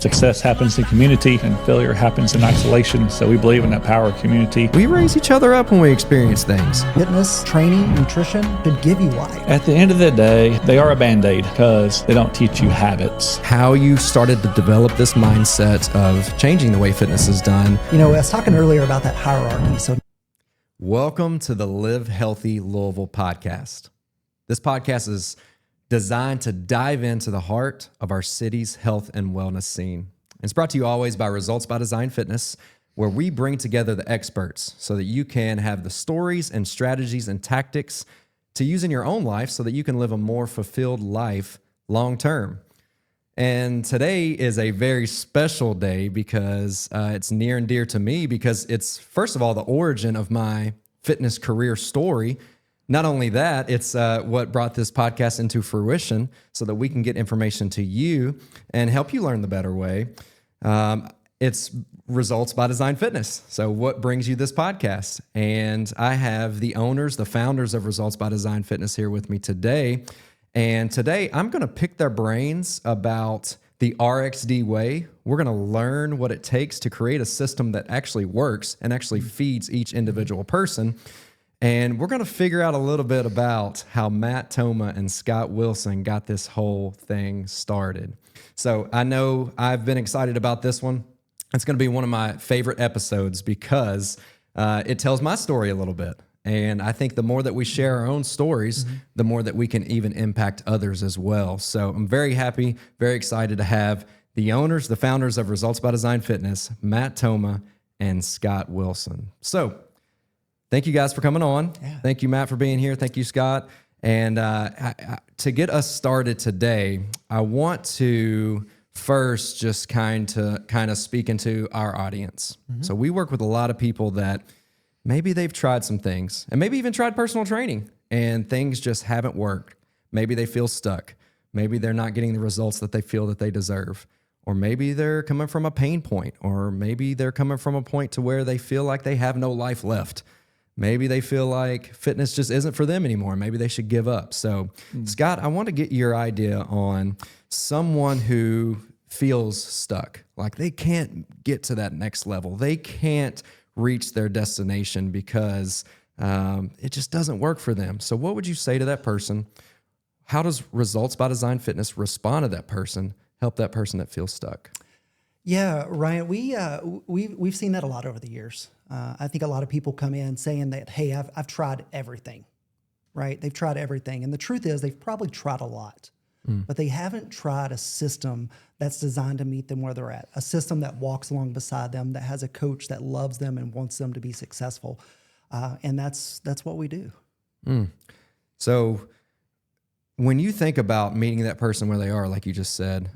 Success happens in community and failure happens in isolation. So we believe in that power of community. We raise each other up when we experience things. Fitness, training, nutrition should give you life. At the end of the day, they are a Band-Aid because they don't teach you habits. How you started to develop this mindset of changing the way fitness is done. You know, I was talking earlier about that hierarchy. So, welcome to the Live Healthy Louisville podcast. This podcast is designed to dive into the heart of our city's health and wellness scene. It's brought to you always by Results by Design Fitness, where we bring together the experts so that you can have the stories and strategies and tactics to use in your own life so that you can live a more fulfilled life long term. And today is a very special day because it's near and dear to me because it's, first of all, the origin of my fitness career story. Not only that, it's what brought this podcast into fruition so that we can get information to you and help you learn the better way. It's Results by Design Fitness. So what brings you this podcast? And I have the owners, the founders of Results by Design Fitness here with me today. And today I'm going to pick their brains about the RxD Way. We're going to learn what it takes to create a system that actually works and actually feeds each individual person. And we're going to figure out a little bit about how Matt Thoma and Scott Wilson got this whole thing started. So I know I've been excited about this one. It's going to be one of my favorite episodes because it tells my story a little bit. And I think the more that we share our own stories, the more that we can even impact others as well. So I'm very happy, very excited to have the owners, the founders of Results by Design Fitness, Matt Thoma and Scott Wilson. So thank you guys for coming on. Yeah. Thank you, Matt, for being here. Thank you, Scott. And to get us started today, I want to first just kind of speak into our audience. So we work with a lot of people that maybe they've tried some things and maybe even tried personal training and things just haven't worked. Maybe they feel stuck. Maybe they're not getting the results that they feel that they deserve. Or maybe they're coming from a pain point, or maybe they're coming from a point to where they feel like they have no life left. Maybe they feel like fitness just isn't for them anymore. Maybe they should give up. So, Scott, I want to get your idea on someone who feels stuck, like they can't get to that next level. They can't reach their destination because it just doesn't work for them. So what would you say to that person? How does Results by Design Fitness respond to that person, help that person that feels stuck? yeah, Ryan, we've seen that a lot over the years. I think a lot of people come in saying that, hey, I've tried everything, right? They've tried everything. And the truth is they've probably tried a lot, but they haven't tried a system that's designed to meet them where they're at, a system that walks along beside them, that has a coach that loves them and wants them to be successful. And that's what we do. So when you think about meeting that person where they are, like you just said,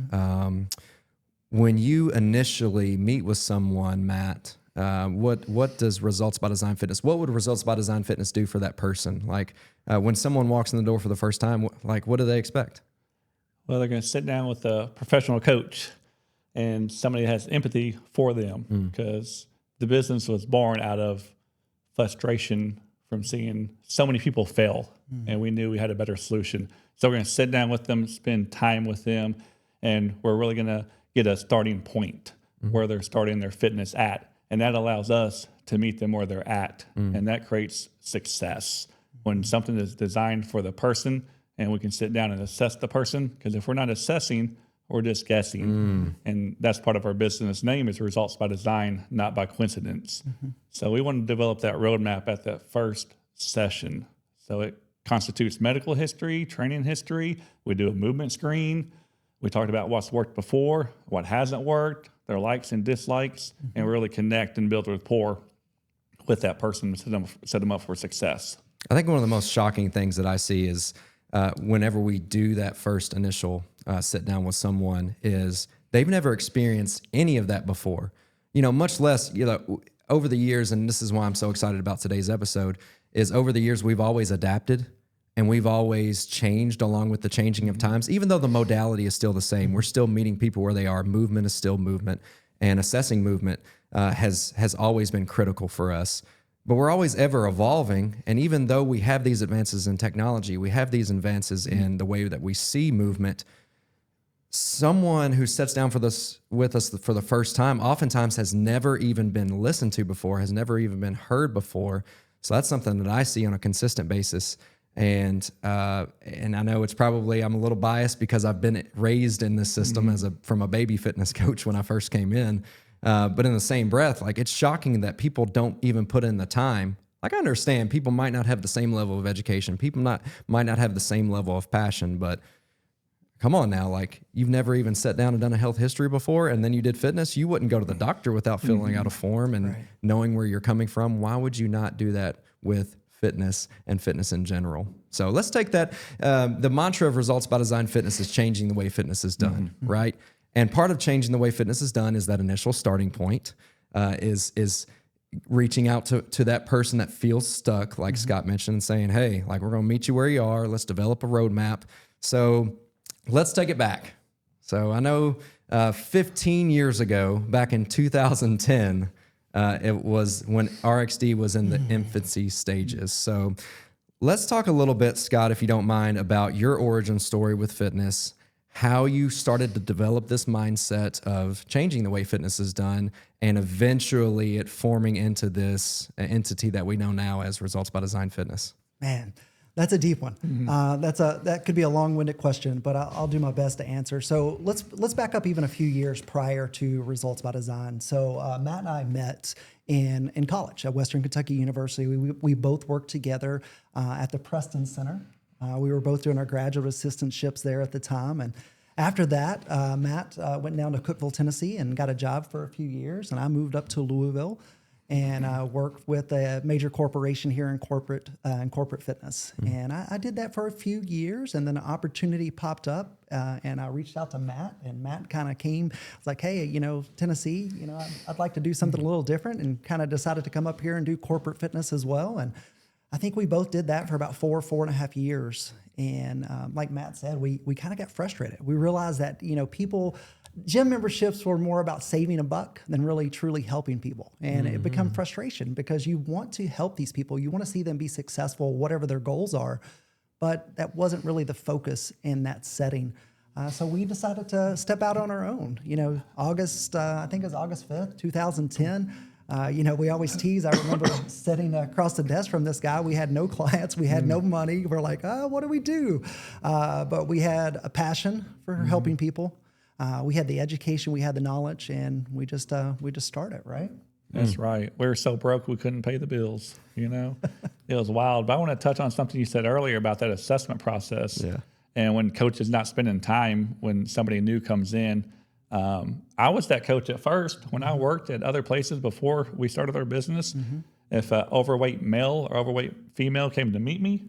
when you initially meet with someone, Matt, what does Results by Design Fitness, what would Results by Design Fitness do for that person? Like when someone walks in the door for the first time, like what do they expect? Well, they're going to sit down with a professional coach and somebody that has empathy for them because the business was born out of frustration from seeing so many people fail. And we knew we had a better solution. So we're going to sit down with them, spend time with them, and we're really going to get a starting point where they're starting their fitness at. And that allows us to meet them where they're at. And that creates success. When something is designed for the person and we can sit down and assess the person, because if we're not assessing, we're just guessing. And that's part of our business name is Results by Design, not by coincidence. So we want to develop that roadmap at that first session. So it constitutes medical history, training history. We do a movement screen. We talked about what's worked before, what hasn't worked, their likes and dislikes, and really connect and build rapport with that person to set them up for success. I think one of the most shocking things that I see is whenever we do that first initial sit down with someone is they've never experienced any of that before. You know, much less, over the years, and this is why I'm so excited about today's episode, is over the years we've always adapted and we've always changed along with the changing of times. Even though the modality is still the same, we're still meeting people where they are. Movement is still movement, and assessing movement has always been critical for us. But we're always ever evolving, and even though we have these advances in technology, we have these advances in the way that we see movement, someone who sits down with us for the first time oftentimes has never even been listened to before, has never even been heard before. So that's something that I see on a consistent basis. And I know it's probably, I'm a little biased because I've been raised in this system from a baby fitness coach when I first came in. But in the same breath, like, it's shocking that people don't even put in the time. Like, I understand people might not have the same level of education. People might not have the same level of passion, but come on now, like, you've never even sat down and done a health history before, and then you did fitness. You wouldn't go to the doctor without filling out a form and knowing where you're coming from. Why would you not do that with fitness and fitness in general? So let's take that. The mantra of Results by Design Fitness is changing the way fitness is done, right? And part of changing the way fitness is done is that initial starting point, is reaching out to that person that feels stuck, like Scott mentioned, and saying, hey, like, we're going to meet you where you are. Let's develop a roadmap. So let's take it back. So I know 15 years ago, back in 2010, it was when RxD was in the infancy stages. So let's talk a little bit, Scott, if you don't mind, about your origin story with fitness, how you started to develop this mindset of changing the way fitness is done, and eventually it forming into this entity that we know now as Results by Design Fitness. Man, that's a deep one. That could be a long-winded question, but I'll do my best to answer. So let's back up even a few years prior to Results by Design. So Matt and I met in college at Western Kentucky University. We both worked together at the Preston Center. We were both doing our graduate assistantships there at the time. And after that, Matt went down to Cookeville, Tennessee, and got a job for a few years. And I moved up to Louisville and worked with a major corporation here in corporate fitness. And I did that for a few years, and then an opportunity popped up, and I reached out to Matt, and Matt kind of came. I was like, hey, Tennessee, I'd like to do something a little different, and kind of decided to come up here and do corporate fitness as well. And I think we both did that for about 4.5 years. And like Matt said, we kind of got frustrated. We realized that, gym memberships were more about saving a buck than really truly helping people. And it became frustration because you want to help these people. You want to see them be successful, whatever their goals are. But that wasn't really the focus in that setting. So we decided to step out on our own. August, I think it was August 5th, 2010. We always tease. I remember sitting across the desk from this guy. We had no clients. We had no money. We're like, what do we do? But we had a passion for helping people. We had the education. We had the knowledge, and we just started, right? That's right. We were so broke we couldn't pay the bills. It was wild. But I want to touch on something you said earlier about that assessment process. Yeah. And when coach is not spending time when somebody new comes in. I was that coach at first when I worked at other places before we started our business. If an overweight male or overweight female came to meet me,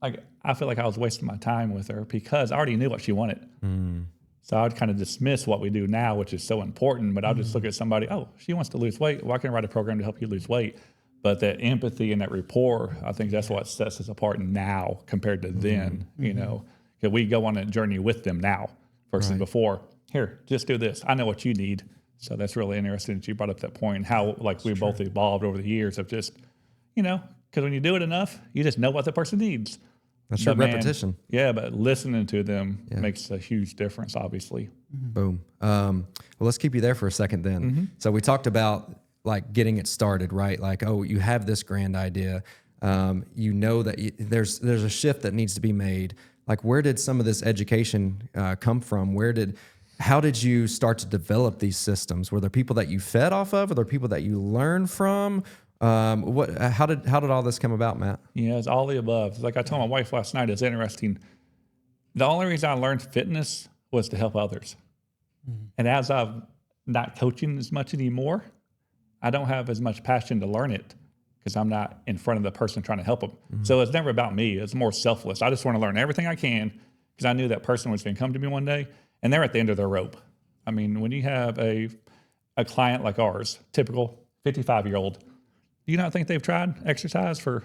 I feel like I was wasting my time with her because I already knew what she wanted. So I would kind of dismiss what we do now, which is so important. But I'll just look at somebody, she wants to lose weight. Well, I can write a program to help you lose weight. But that empathy and that rapport, I think that's what sets us apart now compared to then, because we go on a journey with them now versus before. Here, just do this. I know what you need. So that's really interesting that you brought up that point and how we both evolved over the years of just, because when you do it enough, you just know what the person needs. That's your repetition. Yeah, but listening to them makes a huge difference, obviously. Boom. Well, let's keep you there for a second then. So we talked about getting it started, right? You have this grand idea. That there's a shift that needs to be made. Where did some of this education come from? How did you start to develop these systems? Were there people that you fed off of? Were there people that you learned from? How did all this come about, Matt? Yeah, it's all the above. Like I told my wife last night, it's interesting. The only reason I learned fitness was to help others. And as I'm not coaching as much anymore, I don't have as much passion to learn it because I'm not in front of the person trying to help them. So it's never about me. It's more selfless. I just want to learn everything I can because I knew that person was going to come to me one day. And they're at the end of their rope. I mean, when you have a client like ours, typical 55-year-old, do you not think they've tried exercise for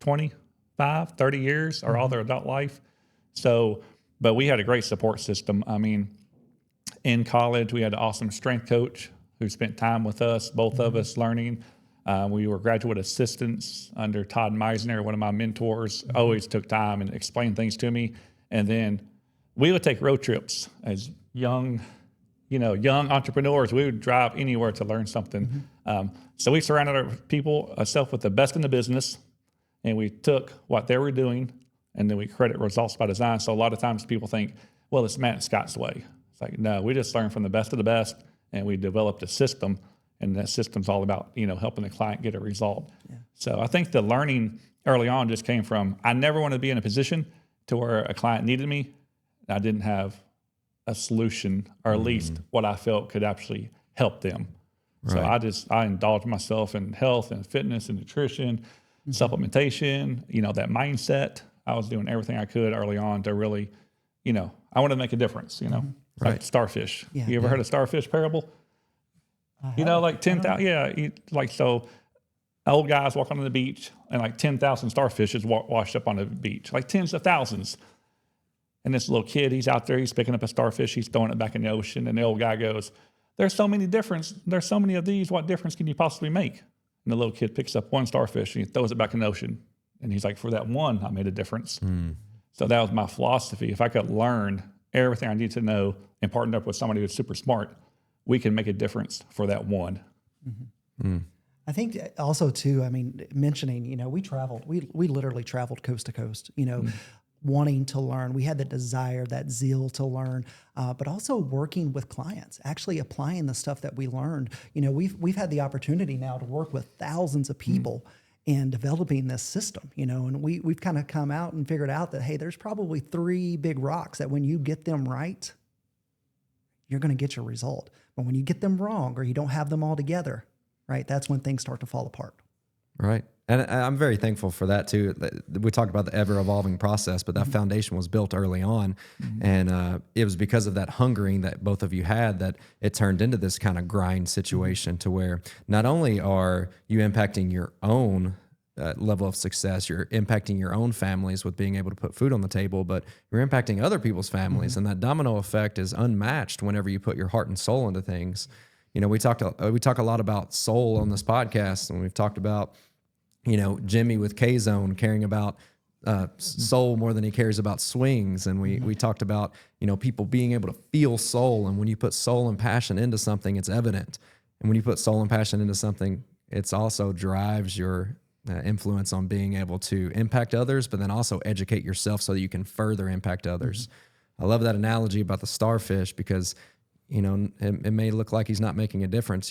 25, 30 years or all their adult life? So, but we had a great support system. I mean, in college, we had an awesome strength coach who spent time with us, both of us learning. We were graduate assistants under Todd Meisner, one of my mentors, always took time and explained things to me. And then we would take road trips as young entrepreneurs. We would drive anywhere to learn something. So we surrounded ourselves with the best in the business, and we took what they were doing, and then we credit results by design. So a lot of times people think, well, it's Matt and Scott's way. It's like, no, we just learned from the best of the best, and we developed a system, and that system's all about, helping the client get a result. Yeah. So I think the learning early on just came from, I never wanted to be in a position to where a client needed me. I didn't have a solution, or at least what I felt could actually help them. Right. So I indulged myself in health and fitness and nutrition, supplementation, that mindset. I was doing everything I could early on to really, I wanted to make a difference, like starfish. Yeah. You ever heard of starfish parable? Like 10,000, so old guys walk on the beach and like 10,000 starfish is washed up on the beach, like tens of thousands. And this little kid, he's out there, he's picking up a starfish, he's throwing it back in the ocean. And the old guy goes, there's so many of these, what difference can you possibly make? And the little kid picks up one starfish and he throws it back in the ocean. And he's like, for that one, I made a difference. So that was my philosophy. If I could learn everything I need to know and partner up with somebody who's super smart, we can make a difference for that one. I think also too, mentioning, we traveled, we literally traveled coast to coast, wanting to learn. We had the desire, that zeal to learn, but also working with clients, actually applying the stuff that we learned. We've had the opportunity now to work with thousands of people in developing this system, and we've kind of come out and figured out that, hey, there's probably 3 big rocks that when you get them right, you're going to get your result. But when you get them wrong or you don't have them all together, right, that's when things start to fall apart. Right. And I'm very thankful for that too. We talked about the ever evolving process, but that foundation was built early on. And it was because of that hungering that both of you had that it turned into this kind of grind situation to where not only are you impacting your own level of success, you're impacting your own families with being able to put food on the table, but you're impacting other people's families. And that domino effect is unmatched whenever you put your heart and soul into things. We talk a lot about soul on this podcast, and we've talked about, Jimmy with K-Zone caring about soul more than he cares about swings. And we talked about, people being able to feel soul. And when you put soul and passion into something, it's evident. And when you put soul and passion into something, it's also drives your influence on being able to impact others, but then also educate yourself so that you can further impact others. I love that analogy about the starfish because, it may look like he's not making a difference.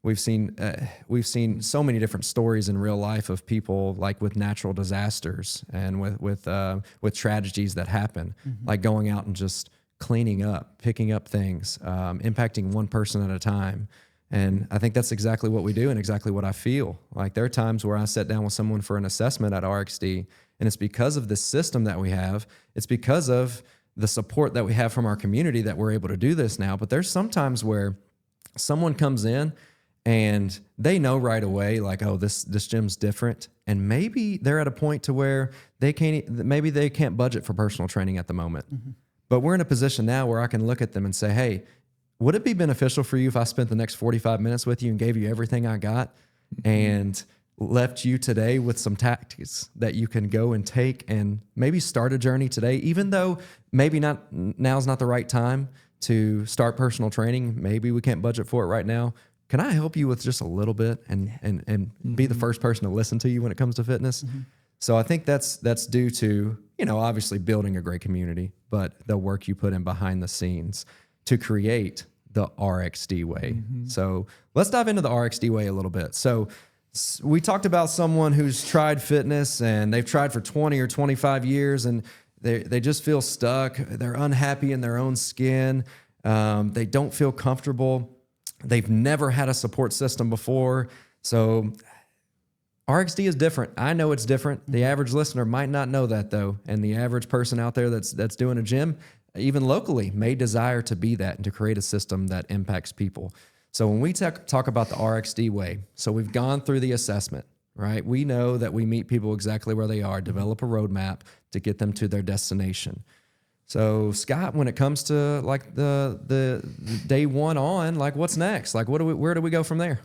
We've seen so many different stories in real life of people like with natural disasters and with tragedies that happen, like going out and just cleaning up, picking up things, impacting one person at a time. And I think that's exactly what we do and exactly what I feel. Like there are times where I sit down with someone for an assessment at RxD, and it's because of this system that we have. It's because of the support that we have from our community that we're able to do this now. But there's sometimes where someone comes in and they know right away, like, oh, this gym's different. And maybe they're at a point to where they can't budget for personal training at the moment. But we're in a position now where I can look at them and say, hey, would it be beneficial for you if I spent the next 45 minutes with you and gave you everything I got and left you today with some tactics that you can go and take and maybe start a journey today, even though maybe now's not the right time to start personal training. Maybe we can't budget for it right now. Can I help you with just a little bit and be the first person to listen to you when it comes to fitness? So I think that's due to, obviously building a great community, but the work you put in behind the scenes to create the RxD Way. So let's dive into the RxD Way a little bit. So we talked about someone who's tried fitness and they've tried for 20 or 25 years and they just feel stuck. They're unhappy in their own skin. They don't feel comfortable. They've never had a support system before. So RxD is different. I know it's different. The average listener might not know that though. And the average person out there that's doing a gym, even locally, may desire to be that and to create a system that impacts people. So when we talk about the RxD Way, so we've gone through the assessment, right? We know that we meet people exactly where they are, develop a roadmap to get them to their destination. So Scott, when it comes to like the day one on, like what's next? Like where do we go from there?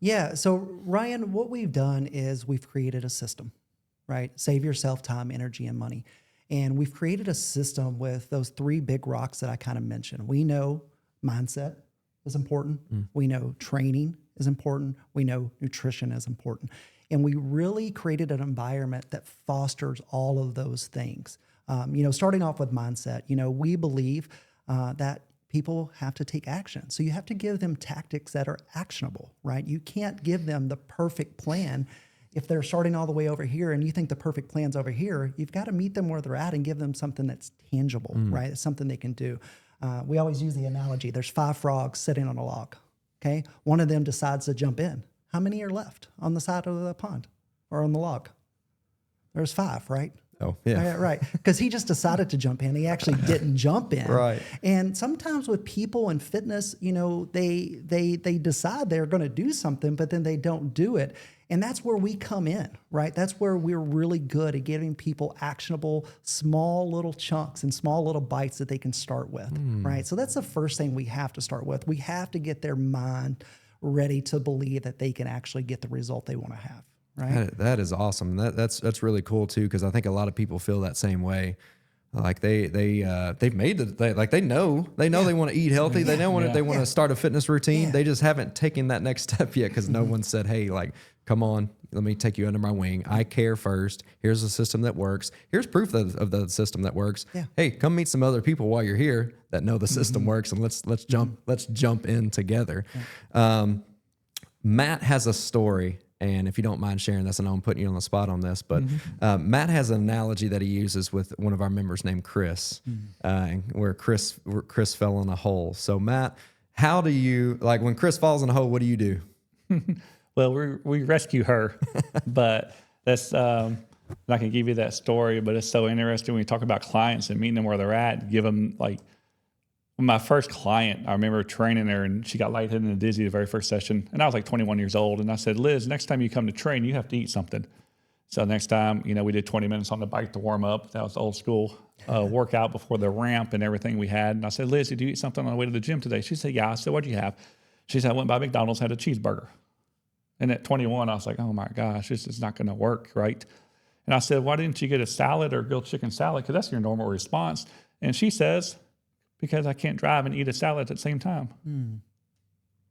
Yeah. So Ryan, what we've done is we've created a system, right? Save yourself time, energy, and money. And we've created a system with those 3 big rocks that I kind of mentioned. We know mindset is important. We know training is important. We know nutrition is important. And we really created an environment that fosters all of those things. Starting off with mindset, we believe that people have to take action. So you have to give them tactics that are actionable, right? You can't give them the perfect plan. If they're starting all the way over here and you think the perfect plan's over here, you've got to meet them where they're at and give them something that's tangible, right? It's something they can do. We always use the analogy. There's 5 frogs sitting on a log, okay? One of them decides to jump in. How many are left on the side of the pond or on the log? There's 5, right? Oh, yeah. Right. Because he just decided to jump in. He actually didn't jump in. Right. And sometimes with people and fitness, they decide they're going to do something, but then they don't do it. And that's where we come in, right? That's where we're really good at giving people actionable, small little chunks and small little bites that they can start with, right? So that's the first thing we have to start with. We have to get their mind ready to believe that they can actually get the result they want to have. Right. That is awesome. That's really cool too, because I think a lot of people feel that same way. Like they've made they know they want to eat healthy. They know they want to start a fitness routine. Yeah. They just haven't taken that next step yet because no one said, "Hey, like, come on, let me take you under my wing. I care first. Here's a system that works. Here's proof of the system that works. Yeah. Hey, come meet some other people while you're here that know the system works, and let's jump in together." Yeah. Matt has a story. And if you don't mind sharing this, I know I'm putting you on the spot on this, but Matt has an analogy that he uses with one of our members named Chris, where Chris fell in a hole. So Matt, how do you, like when Chris falls in a hole, what do you do? Well, we rescue her, but that's I can give you that story, but it's so interesting when you talk about clients and meeting them where they're at, give them like, my first client, I remember training her and she got lightheaded and dizzy the very first session. And I was like 21 years old. And I said, Liz, next time you come to train, you have to eat something. So next time, we did 20 minutes on the bike to warm up. That was old school workout before the ramp and everything we had. And I said, Liz, did you eat something on the way to the gym today? She said, yeah. I said, what'd you have? She said, I went by McDonald's, had a cheeseburger. And at 21, I was like, oh my gosh, this is not going to work, right? And I said, why didn't you get a salad or grilled chicken salad? Because that's your normal response. And she says, because I can't drive and eat a salad at the same time.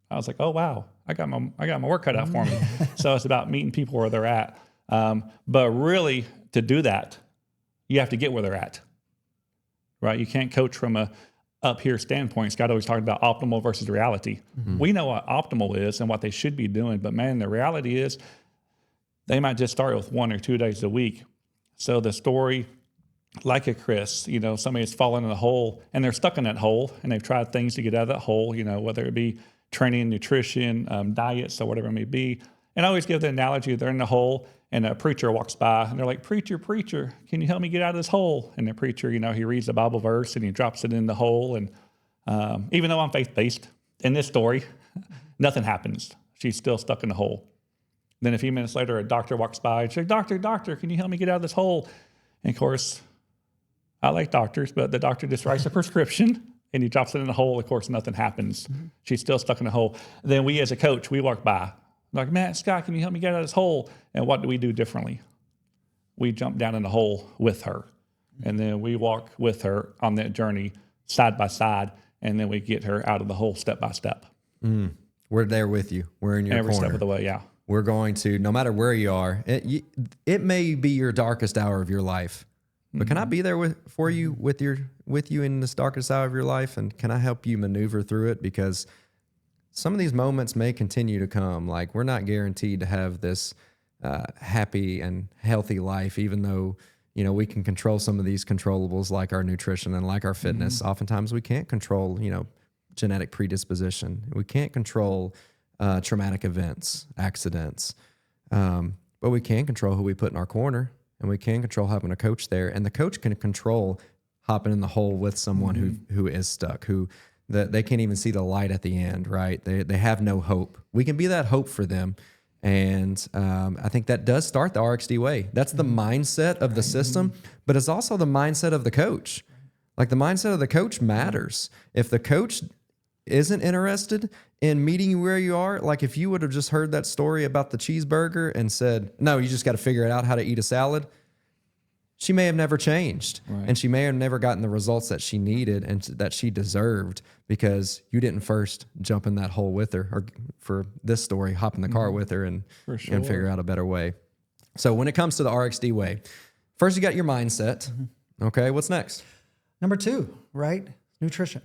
I was like, oh, wow, I got my work cut out for me. So it's about meeting people where they're at. But really, to do that, you have to get where they're at, right? You can't coach from a up here standpoint. Scott always talked about optimal versus reality. We know what optimal is and what they should be doing, but man, the reality is they might just start with 1 or 2 days a week. So the story, like a Chris, somebody's fallen in a hole and they're stuck in that hole and they've tried things to get out of that hole, whether it be training, nutrition, diets, or whatever it may be. And I always give the analogy, they're in the hole and a preacher walks by and they're like, preacher, can you help me get out of this hole? And the preacher, he reads the Bible verse and he drops it in the hole. And even though I'm faith-based in this story, nothing happens. She's still stuck in the hole. Then a few minutes later, a doctor walks by and she's like, doctor, can you help me get out of this hole? And of course, I like doctors, but the doctor just writes a prescription and he drops it in the hole. Of course, nothing happens. She's still stuck in the hole. Then we as a coach, we walk by. Like, Matt, Scott, can you help me get out of this hole? And what do we do differently? We jump down in the hole with her. And then we walk with her on that journey side by side. And then we get her out of the hole step by step. We're there with you. We're in your Every corner. step of the way, yeah. We're going to, no matter where you are, it may be your darkest hour of your life. But can I be there with you in this darkest hour of your life? And can I help you maneuver through it? Because some of these moments may continue to come. Like, we're not guaranteed to have this happy and healthy life, even though, we can control some of these controllables like our nutrition and like our fitness. Oftentimes we can't control, genetic predisposition. We can't control traumatic events, accidents. But we can control who we put in our corner. And we can control having a coach there. And the coach can control hopping in the hole with someone who is stuck, who they can't even see the light at the end, right? They have no hope. We can be that hope for them. And I think that does start the RxD way. That's the mindset of the system, but it's also the mindset of the coach. Like, the mindset of the coach matters. If the coach isn't interested in meeting you where you are, like if you would have just heard that story about the cheeseburger and said, no, you just got to figure it out how to eat a salad, she may have never changed, Right. and she may have never gotten the results that she needed and that she deserved because you didn't first jump in that hole with her, or for this story, hop in the car with her and figure out a better way. So when it comes to the RxD way, first you got your mindset. Okay, what's next? Number 2, right? Nutrition,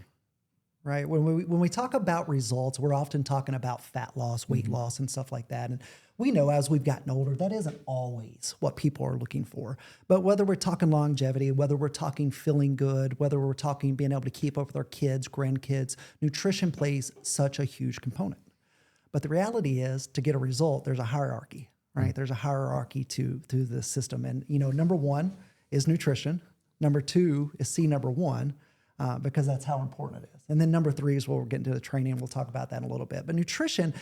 right? When we talk about results, we're often talking about fat loss, weight loss, and stuff like that. And we know as we've gotten older, that isn't always what people are looking for. But whether we're talking longevity, whether we're talking feeling good, whether we're talking being able to keep up with our kids, grandkids, nutrition plays such a huge component. But the reality is, to get a result, there's a hierarchy, right? There's a hierarchy to the system. And, number 1 is nutrition. Number 2 is number 1, because that's how important it is. And then number 3 is where we're getting to the training. We'll talk about that in a little bit. But nutrition,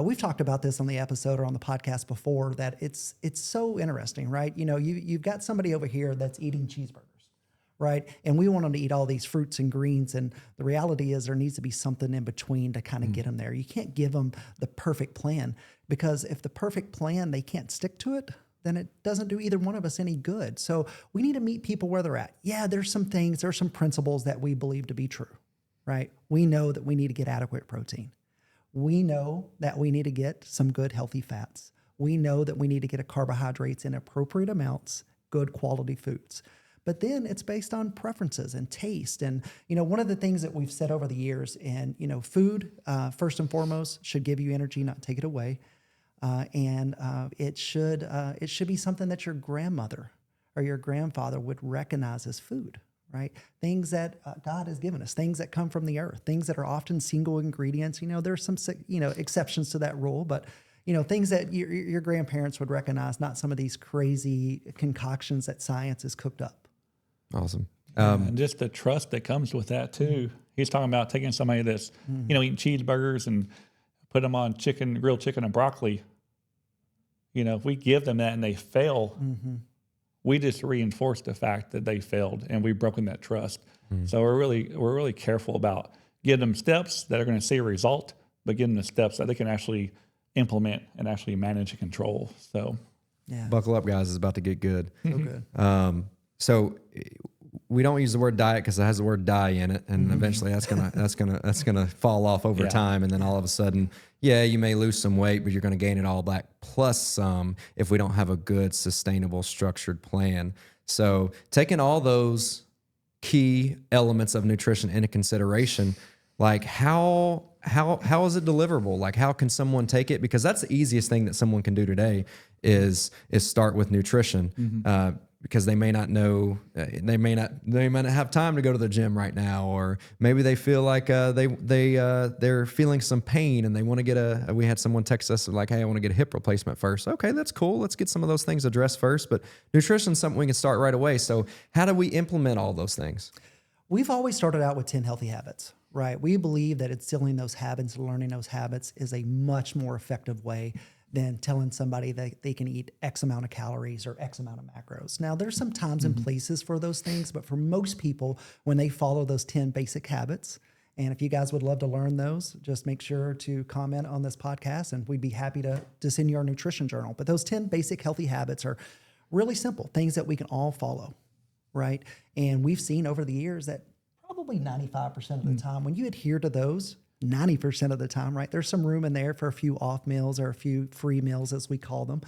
we've talked about this on the episode or on the podcast before, that it's so interesting, right? You've got somebody over here that's eating cheeseburgers, right? And we want them to eat all these fruits and greens. And the reality is there needs to be something in between to kind of get them there. You can't give them the perfect plan, because if the perfect plan, they can't stick to it, then it doesn't do either one of us any good. So we need to meet people where they're at. Yeah, there's some principles that we believe to be true, right? We know that we need to get adequate protein. We know that we need to get some good healthy fats. We know that we need to get carbohydrates in appropriate amounts, good quality foods. But then it's based on preferences and taste. And, one of the things that we've said over the years, and, food, first and foremost, should give you energy, not take it away. And it should be something that your grandmother or your grandfather would recognize as food, right? Things that God has given us, things that come from the earth, things that are often single ingredients. There's some exceptions to that rule, but things that your grandparents would recognize, not some of these crazy concoctions that science has cooked up. Awesome. And just the trust that comes with that too. He's talking about taking somebody that's eating cheeseburgers and put them on grilled chicken and broccoli. If we give them that and they fail, we just reinforce the fact that they failed and we've broken that trust. So we're really careful about giving them steps that are going to see a result, but giving them the steps that they can actually implement and actually manage and control. So yeah, buckle up, guys. It's about to get good. So good. So we don't use the word diet because it has the word die in it, and eventually that's gonna fall off over time, and then all of a sudden, you may lose some weight, but you're gonna gain it all back plus some if we don't have a good, sustainable, structured plan. So taking all those key elements of nutrition into consideration, like how is it deliverable? Like how can someone take it? Because that's the easiest thing that someone can do today is start with nutrition. Because they may not know, they may not have time to go to the gym right now, or maybe they feel like they're feeling some pain and they want to get we had someone text us like, hey, I want to get a hip replacement first. Okay, that's cool. Let's get some of those things addressed first. But nutrition is something we can start right away. So how do we implement all those things? We've always started out with 10 healthy habits, right? We believe that instilling those habits, learning those habits is a much more effective way than telling somebody that they can eat X amount of calories or X amount of macros. Now, there's some times and places for those things, but for most people, when they follow those 10 basic habits, and if you guys would love to learn those, just make sure to comment on this podcast, and we'd be happy to send you our nutrition journal. But those 10 basic healthy habits are really simple, things that we can all follow, right? And we've seen over the years that probably 95% of the time, when you adhere to those, 90% of the time, right? There's some room in there for a few off meals or a few free meals, as we call them.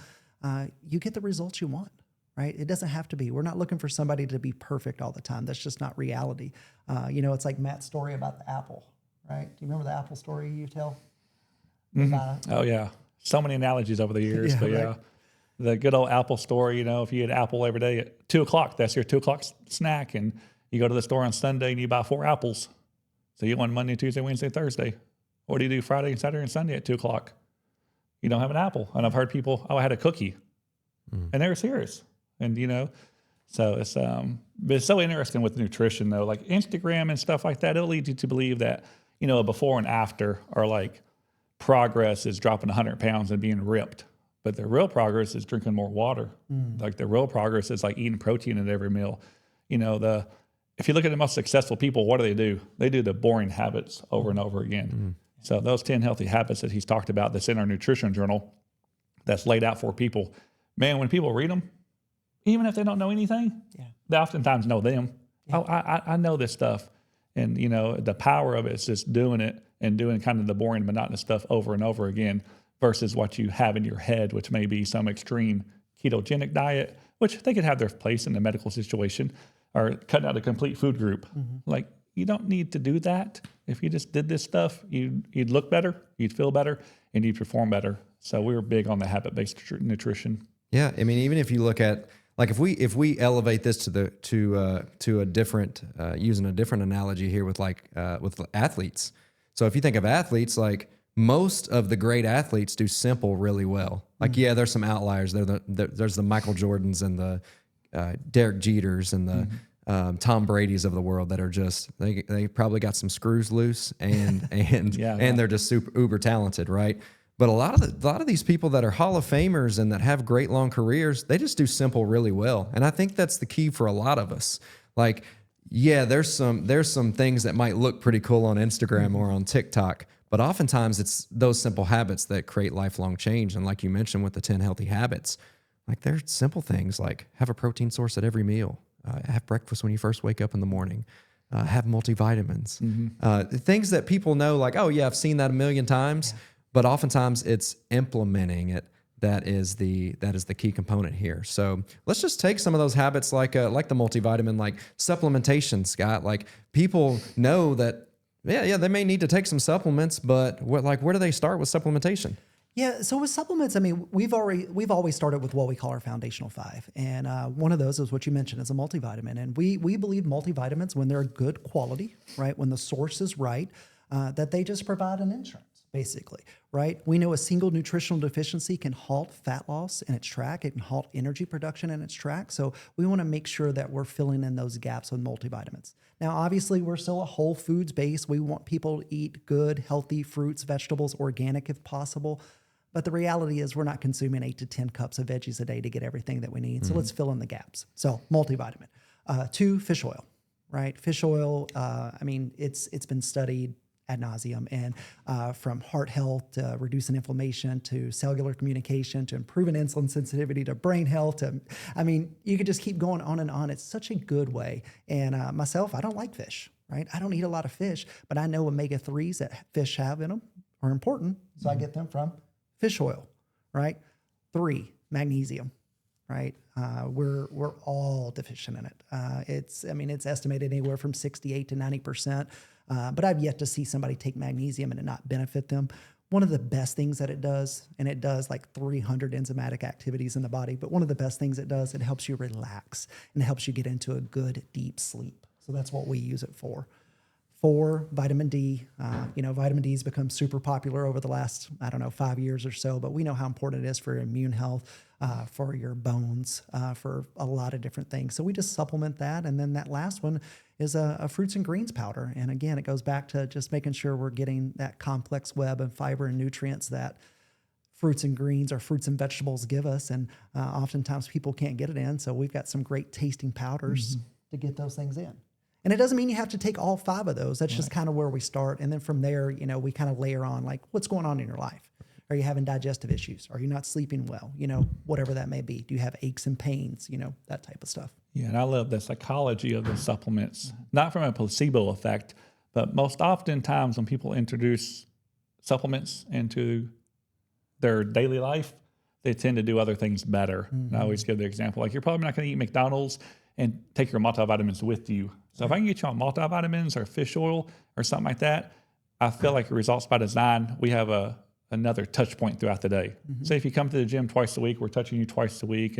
You get the results you want, right? It doesn't have to be. We're not looking for somebody to be perfect all the time. That's just not reality. It's like Matt's story about the apple, right? Do you remember the apple story you tell? Oh, yeah. So many analogies over the years. But right. The good old apple story, if you eat apple every day at 2 o'clock, that's your 2 o'clock snack. And you go to the store on Sunday and you buy 4 apples. So you want Monday, Tuesday, Wednesday, Thursday. What do you do Friday, Saturday, and Sunday at 2 o'clock? You don't have an apple. And I've heard people, I had a cookie. And they were serious. And, so it's but it's so interesting with nutrition, though. Like Instagram and stuff like that, it'll lead you to believe that, a before and after are like progress is dropping 100 pounds and being ripped. But the real progress is drinking more water. Like the real progress is like eating protein at every meal. If you look at the most successful people, what do? They do the boring habits over and over again. So those 10 healthy habits that he's talked about that's in our nutrition journal, that's laid out for people, man, when people read them, even if they don't know anything, they oftentimes know them. Oh, I know this stuff. And, you know, the power of it is just doing it and doing kind of the boring, monotonous stuff over and over again versus what you have in your head, which may be some extreme ketogenic diet, which they could have their place in the medical situation, or cutting out a complete food group. Like, you don't need to do that. If you just did this stuff, you'd look better, you'd feel better, and you'd perform better. So we were big on the habit-based nutrition. Yeah, I mean, even if you look at, like, if we elevate this to a different, using a different analogy here with athletes. So if you think of athletes, like, most of the great athletes do simple really well. Like, yeah, there's some outliers. There's the Michael Jordans and the Derek Jeters and the Tom Brady's of the world that are just, they probably got some screws loose and they're just super uber talented, right? But a lot of these people that are Hall of Famers and that have great long careers, they just do simple really well. And I think that's the key for a lot of us. Like, yeah, there's some things that might look pretty cool on Instagram or on TikTok, but oftentimes it's those simple habits that create lifelong change. And like you mentioned with the 10 healthy habits, like, there's simple things like have a protein source at every meal, have breakfast when you first wake up in the morning, have multivitamins, things that people know, like, oh yeah, I've seen that a million times, but oftentimes it's implementing it that is the key component here. So let's just take some of those habits, like the multivitamin, like supplementation, Scott. Like, people know that, they may need to take some supplements, but where do they start with supplementation? Yeah, so with supplements, I mean, we've always started with what we call our foundational 5, and one of those is what you mentioned, is a multivitamin. And we believe multivitamins, when they're good quality, right, when the source is right, that they just provide an insurance, basically, right? We know a single nutritional deficiency can halt fat loss in its track. It can halt energy production in its track. So we want to make sure that we're filling in those gaps with multivitamins. Now, obviously, we're still a whole foods base. We want people to eat good, healthy fruits, vegetables, organic if possible. But the reality is we're not consuming 8 to 10 cups of veggies a day to get everything that we need. So let's fill in the gaps. So multivitamin. 2, fish oil, right? Fish oil, I mean, it's been studied ad nauseum, and from heart health to reducing inflammation to cellular communication to improving insulin sensitivity to brain health. I mean, you could just keep going on and on. It's such a good way. And myself, I don't like fish, right? I don't eat a lot of fish, but I know omega-3s that fish have in them are important. So I get them from fish oil, right? 3, magnesium, right? We're all deficient in it. It's estimated anywhere from 68 to 90%. But I've yet to see somebody take magnesium and it not benefit them. One of the best things that it does, and it does like 300 enzymatic activities in the body, but one of the best things it does, it helps you relax and it helps you get into a good, deep sleep. So that's what we use it for. 4, vitamin D. Vitamin D has become super popular over the last, 5 years or so, but we know how important it is for your immune health, for your bones, for a lot of different things. So we just supplement that. And then that last one is a fruits and greens powder. And again, it goes back to just making sure we're getting that complex web of fiber and nutrients that fruits and greens or fruits and vegetables give us. And oftentimes people can't get it in. So we've got some great tasting powders to get those things in. And it doesn't mean you have to take all 5 of those. That's just kind of where we start. And then from there, we kind of layer on, like, what's going on in your life? Are you having digestive issues? Are you not sleeping well? Whatever that may be. Do you have aches and pains? That type of stuff. Yeah, and I love the psychology of the supplements, not from a placebo effect, but most oftentimes when people introduce supplements into their daily life, they tend to do other things better. And I always give the example, like, you're probably not going to eat McDonald's and take your multivitamins with you. So if I can get you on multivitamins or fish oil or something like that, I feel like Results by Design, we have another touch point throughout the day. Say if you come to the gym twice a week, we're touching you twice a week.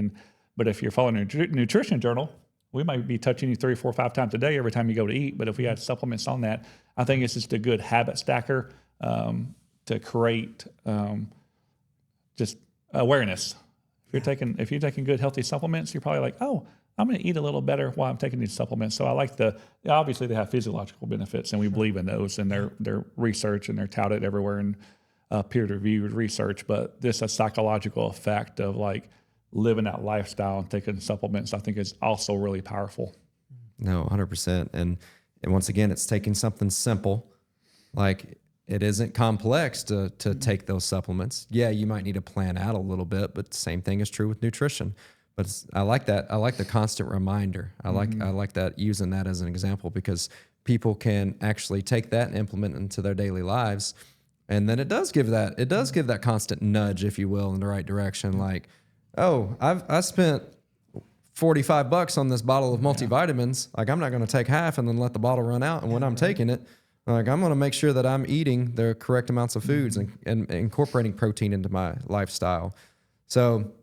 But if you're following a nutrition journal, we might be touching you 3, 4, 5 times a day every time you go to eat. But if we had supplements on that, I think it's just a good habit stacker to create just awareness. If you're taking good healthy supplements, you're probably like, oh, I'm going to eat a little better while I'm taking these supplements. So I like obviously they have physiological benefits, and we believe in those, and they're research, and they're touted everywhere in peer-reviewed research. But this a psychological effect of like living that lifestyle and taking supplements, I think, is also really powerful. No, 100%. And once again, it's taking something simple, like, it isn't complex to take those supplements. Yeah, you might need to plan out a little bit, but the same thing is true with nutrition. But I like that. I like the constant reminder. I like that, using that as an example, because people can actually take that and implement into their daily lives. And then it does give that constant nudge, if you will, in the right direction. Like, oh, I spent $45 on this bottle of multivitamins. Like, I'm not going to take half and then let the bottle run out. And when I'm taking it, like, I'm going to make sure that I'm eating the correct amounts of foods and incorporating protein into my lifestyle. So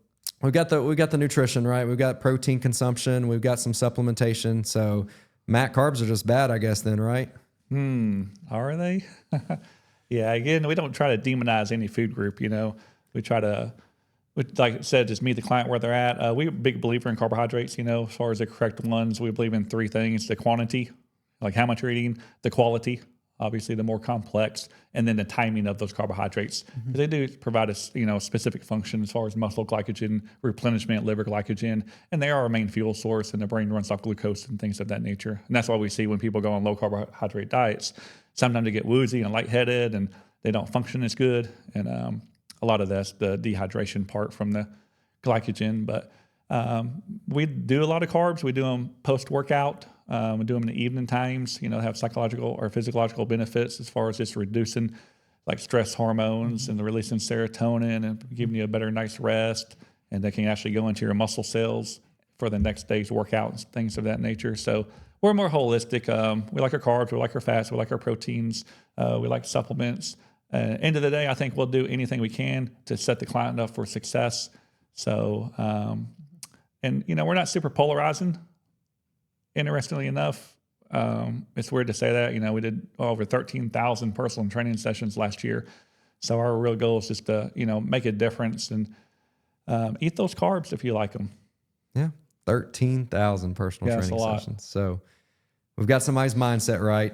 we got the nutrition, right? We've got protein consumption. We've got some supplementation. So, Matt, carbs are just bad, I guess, then, right? Are they? Yeah. Again, we don't try to demonize any food group. We try to, like I said, just meet the client where they're at. We're a big believer in carbohydrates. As far as the correct ones, we believe in three things: the quantity, like how much you're eating; the quality, obviously the more complex, and then the timing of those carbohydrates. They do provide us, specific function as far as muscle glycogen replenishment, liver glycogen, and they are a main fuel source, and the brain runs off glucose and things of that nature. And that's why we see when people go on low carbohydrate diets, sometimes they get woozy and lightheaded, and they don't function as good. And a lot of that's the dehydration part from the glycogen. But we do a lot of carbs. We do them post-workout. We do them in the evening times, have psychological or physiological benefits as far as just reducing like stress hormones and releasing serotonin and giving you a better night's rest. And they can actually go into your muscle cells for the next day's workout and things of that nature. So we're more holistic. We like our carbs, we like our fats, we like our proteins, we like supplements. End of the day, I think we'll do anything we can to set the client up for success. So, we're not super polarizing. Interestingly enough, it's weird to say that, we did over 13,000 personal training sessions last year. So our real goal is just to, make a difference and eat those carbs if you like them. Yeah. 13,000 personal training sessions. So we've got somebody's mindset right.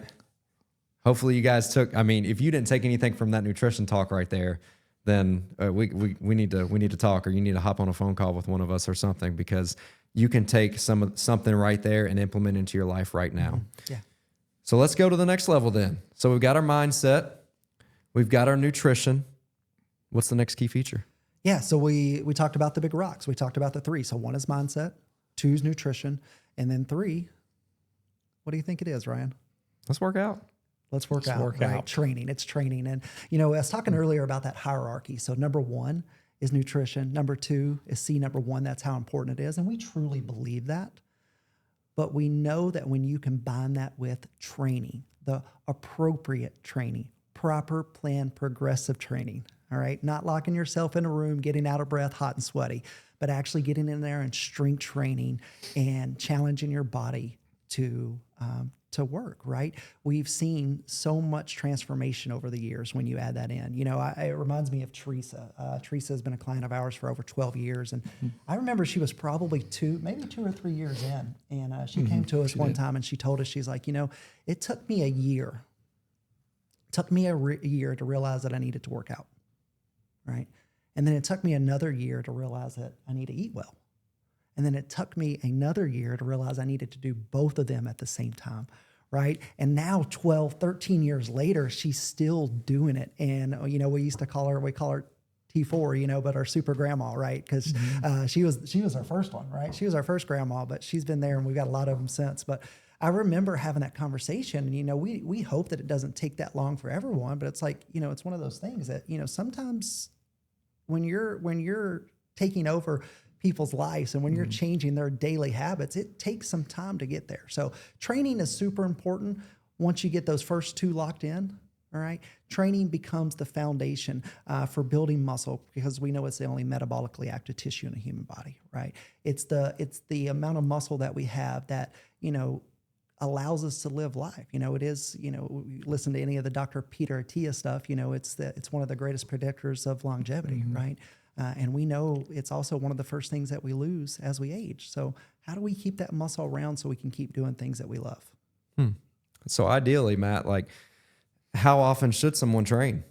Hopefully you guys if you didn't take anything from that nutrition talk right there, then we need to talk, or you need to hop on a phone call with one of us or something, because you can take something right there and implement into your life right now. Yeah. So let's go to the next level then. So we've got our mindset, we've got our nutrition. What's the next key feature? Yeah. So we talked about the big rocks. We talked about the three. So 1 is mindset, 2 is nutrition, and then 3, what do you think it is, Ryan? Let's work out. Let's work out. Training. It's training. And, I was talking earlier about that hierarchy. So number 1 is nutrition. Number 2 is C number 1. That's how important it is. And we truly believe that. But we know that when you combine that with training, the appropriate training, proper planned progressive training, all right, not locking yourself in a room, getting out of breath, hot and sweaty, but actually getting in there and strength training and challenging your body to work, right? We've seen so much transformation over the years when you add that in. It reminds me of Teresa. Teresa has been a client of ours for over 12 years. And I remember she was probably 2 or 3 years in. And she came to us one time and she told us, she's like, it took me a year. It took me a year to realize that I needed to work out, right? And then it took me another year to realize that I need to eat well. And then it took me another year to realize I needed to do both of them at the same time, right? And now 12, 13 years later, she's still doing it. And, we call her T4, but our super grandma, right? Because she was our first one, right? She was our first grandma, but she's been there and we've got a lot of them since. But I remember having that conversation and, we hope that it doesn't take that long for everyone, but it's like, it's one of those things that, sometimes when you're taking over people's lives and when you're changing their daily habits, it takes some time to get there. So training is super important. Once you get those first 2 locked in, all right, training becomes the foundation for building muscle, because we know it's the only metabolically active tissue in a human body, right? It's the amount of muscle that we have that, allows us to live life. It is, listen to any of the Dr. Peter Attia stuff, it's one of the greatest predictors of longevity, right? And we know it's also one of the first things that we lose as we age. So how do we keep that muscle around so we can keep doing things that we love? So ideally, Matt, how often should someone train?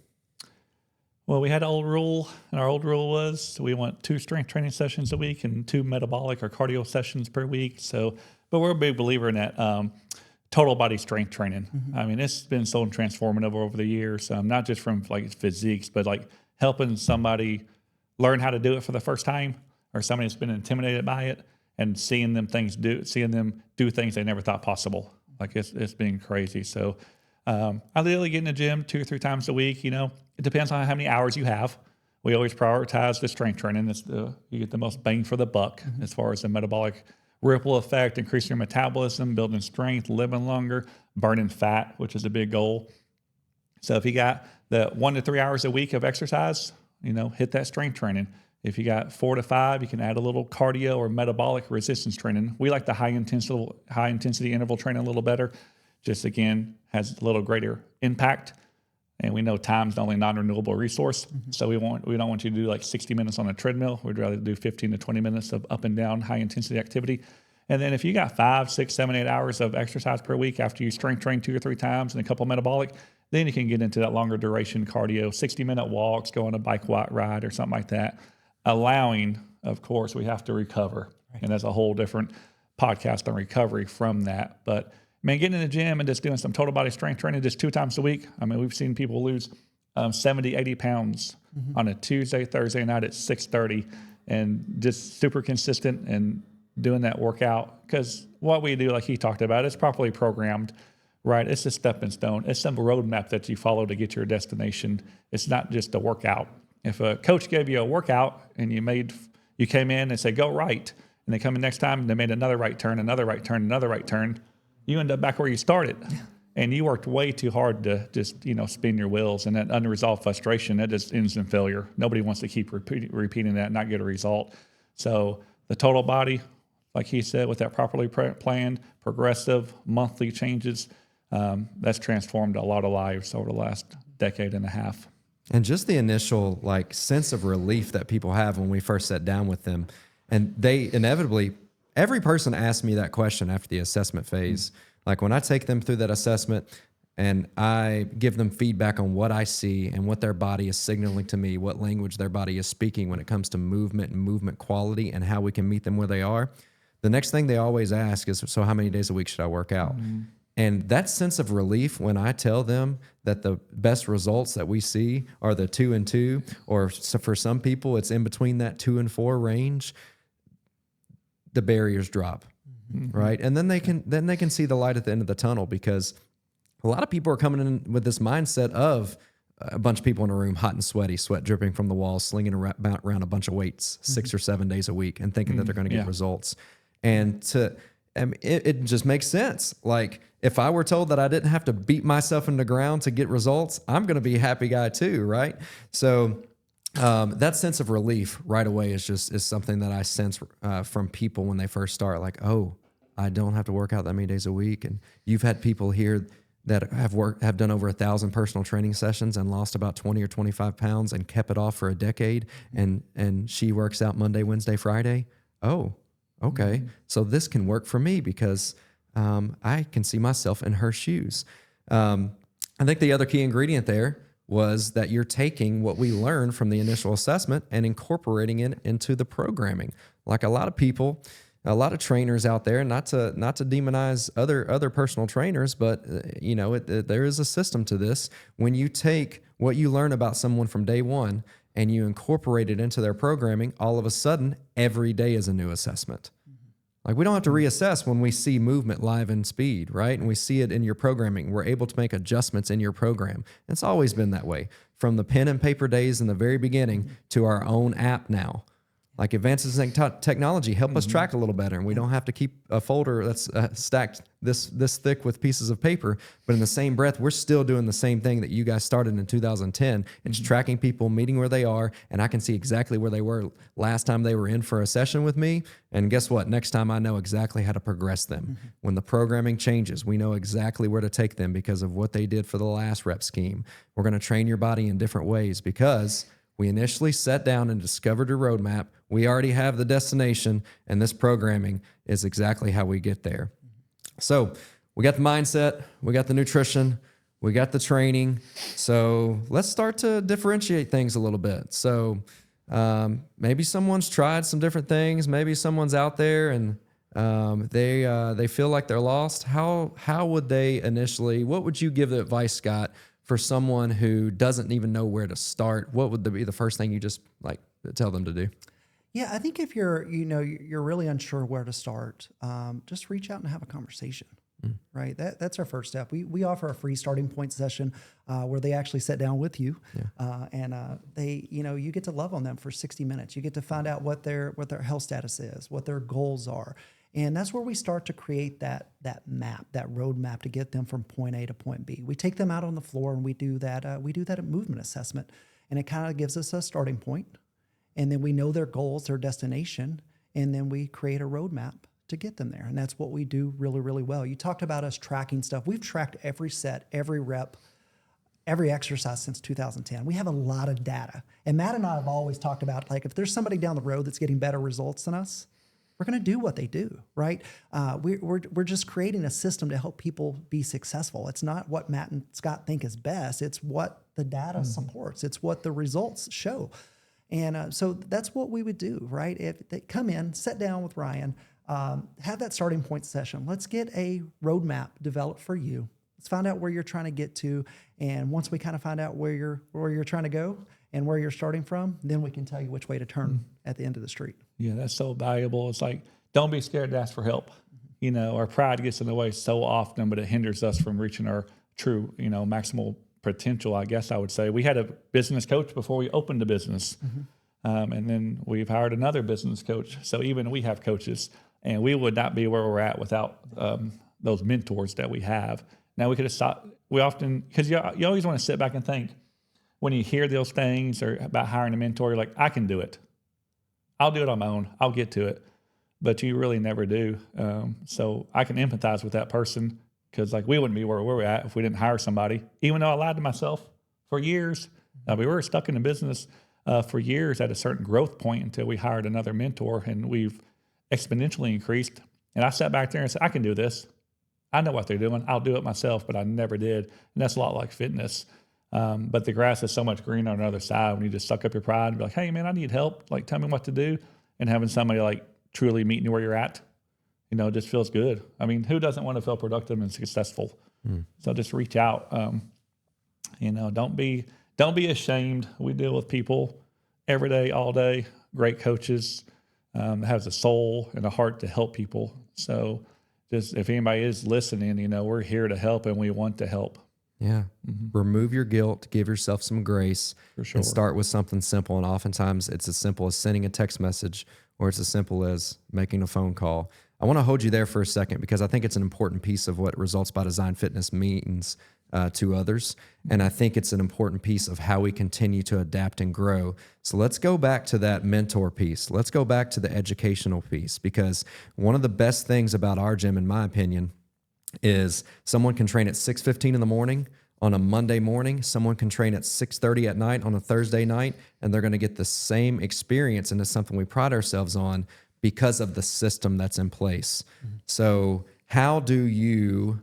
Well, we had an old rule, and our old rule was we want 2 strength training sessions a week and 2 metabolic or cardio sessions per week. So, but we're a big believer in that total body strength training. I mean, it's been so transformative over the years, not just from physiques, but helping somebody learn how to do it for the first time. or somebody that's been intimidated by it, and seeing them do things they never thought possible. Like it's been crazy. So I literally get in the gym 2 or 3 times a week. You know, it depends on how many hours you have. We always prioritize the strength training. You get the most bang for the buck as far as the metabolic ripple effect, increasing your metabolism, building strength, living longer, burning fat, which is a big goal. So if you got the 1 to 3 hours a week of exercise, you know, hit that strength training. If you got 4 to 5, you can add a little cardio or metabolic resistance training. We like the high intensity interval training a little better. Just again, has a little greater impact. And we know time's the only non-renewable resource. So we don't want you to do like 60 minutes on a treadmill. We'd rather do 15 to 20 minutes of up and down high intensity activity. And then if you got 5, 6, 7, 8 hours of exercise per week after you strength train 2 or 3 times and a couple metabolic, then you can get into that longer duration cardio, 60-minute walks, go on a bike ride or something like that. Allowing, of course, we have to recover. Right. And that's a whole different podcast on recovery from that. But man, getting in the gym and just doing some total body strength training just 2 times a week. I mean, we've seen people lose 70, 80 pounds on a Tuesday, Thursday night at 6:30, and just super consistent and doing that workout. Because what we do, like he talked about, it's properly programmed, right? It's a stepping stone. It's some roadmap that you follow to get your destination. It's not just a workout. If a coach gave you a workout and you came in and said, go right, and they come in next time and they made another right turn, another right turn, another right turn, you end up back where you started. Yeah. And you worked way too hard to just, spin your wheels, and that unresolved frustration, that just ends in failure. Nobody wants to keep repeating that and not get a result. So the total body, like he said, with that properly planned, progressive, monthly changes, that's transformed a lot of lives over the last decade and a half. And just the initial sense of relief that people have when we first sat down with them. And they inevitably, every person asks me that question after the assessment phase. Like when I take them through that assessment and I give them feedback on what I see and what their body is signaling to me, what language their body is speaking when it comes to movement and movement quality and how we can meet them where they are, the next thing they always ask is, so how many days a week should I work out? And that sense of relief when I tell them that the best results that we see are the 2 and 2, or for some people it's in between that 2 and 4 range, the barriers drop, right? And then they can see the light at the end of the tunnel, because a lot of people are coming in with this mindset of a bunch of people in a room, hot and sweaty, sweat dripping from the walls, slinging around a bunch of weights 6 or 7 days a week, and thinking that they're going to get results. And it just makes sense. Like if I were told that I didn't have to beat myself in the ground to get results, I'm going to be a happy guy too, right? So that sense of relief right away is something that I sense from people when they first start. Like, oh, I don't have to work out that many days a week. And you've had people here that have done over 1,000 personal training sessions and lost about 20 or 25 pounds and kept it off for a decade. And she works out Monday, Wednesday, Friday. Oh, okay. So this can work for me because I can see myself in her shoes. I think the other key ingredient there was that you're taking what we learned from the initial assessment and incorporating it into the programming. Like a lot of people, a lot of trainers out there, not to demonize other personal trainers, but there is a system to this. When you take what you learn about someone from day one and you incorporate it into their programming, all of a sudden, every day is a new assessment. Like we don't have to reassess when we see movement live in speed, right? And we see it in your programming. We're able to make adjustments in your program. It's always been that way. From the pen and paper days in the very beginning to our own app now. Like advances in technology help us track a little better, and we don't have to keep a folder that's stacked this thick with pieces of paper. But in the same breath, we're still doing the same thing that you guys started in 2010. It's tracking people, meeting where they are, and I can see exactly where they were last time they were in for a session with me. And guess what? Next time I know exactly how to progress them. When the programming changes, we know exactly where to take them because of what they did for the last rep scheme. We're going to train your body in different ways because we initially sat down and discovered a roadmap. We already have the destination, and this programming is exactly how we get there. So we got the mindset, we got the nutrition, we got the training. So let's start to differentiate things a little bit. So maybe someone's tried some different things. Maybe someone's out there and they feel like they're lost. How would they initially? What would you give the advice, Scott, for someone who doesn't even know where to start? What would be the first thing you just tell them to do? Yeah, I think if you're really unsure where to start, just reach out and have a conversation. Right. That's our first step. We offer a free starting point session where they actually sit down with you, and they you get to love on them for 60 minutes. You get to find out what their health status is, what their goals are, and that's where we start to create that map, that roadmap to get them from point A to point B. We take them out on the floor and we do that. We do that movement assessment, and it kind of gives us a starting point, and then we know their goals, their destination, and then we create a roadmap to get them there. And that's what we do really, really well. You talked about us tracking stuff. We've tracked every set, every rep, every exercise since 2010. We have a lot of data. And Matt and I have always talked about, like, if there's somebody down the road that's getting better results than us, we're going to do what they do, right? We're just creating a system to help people be successful. It's not what Matt and Scott think is best. It's what the data supports. It's what the results show. And so that's what we would do, right? If they come in, sit down with Ryan, have that starting point session. Let's get a roadmap developed for you. Let's find out where you're trying to get to. And once we kind of find out where you're trying to go and where you're starting from, then we can tell you which way to turn at the end of the street. Yeah, that's so valuable. It's like, don't be scared to ask for help. Our pride gets in the way so often, but it hinders us from reaching our true, maximal potential, I guess I would say. We had a business coach before we opened the business. And then we've hired another business coach. So even we have coaches. And we would not be where we're at without those mentors that we have. Now we could have stopped. We often, because you always want to sit back and think, when you hear those things or about hiring a mentor, you're like, I can do it. I'll do it on my own. I'll get to it. But you really never do. So I can empathize with that person because like we wouldn't be where we're at if we didn't hire somebody. Even though I lied to myself for years. We were stuck in the business for years at a certain growth point until we hired another mentor, and we've exponentially increased. And I sat back there and said, I can do this. I know what they're doing. I'll do it myself, but I never did. And that's a lot like fitness. But the grass is so much greener on the other side when you just suck up your pride and be like, hey man, I need help. Like, tell me what to do. And having somebody like truly meeting you where you're at, just feels good. I mean, who doesn't want to feel productive and successful? So just reach out. Don't be ashamed. We deal with people every day, all day, great coaches, has a soul and a heart to help people. So just if anybody is listening, we're here to help and we want to help. Yeah. Remove your guilt, give yourself some grace, For sure. and start with something simple. And oftentimes it's as simple as sending a text message or it's as simple as making a phone call. I want to hold you there for a second because I think it's an important piece of what Results by Design Fitness means to others. And I think it's an important piece of how we continue to adapt and grow. So let's go back to that mentor piece. Let's go back to the educational piece, because one of the best things about our gym, in my opinion, is someone can train at 6:15 in the morning on a Monday morning. Someone can train at 6:30 at night on a Thursday night, and they're going to get the same experience. And it's something we pride ourselves on because of the system that's in place. So how do you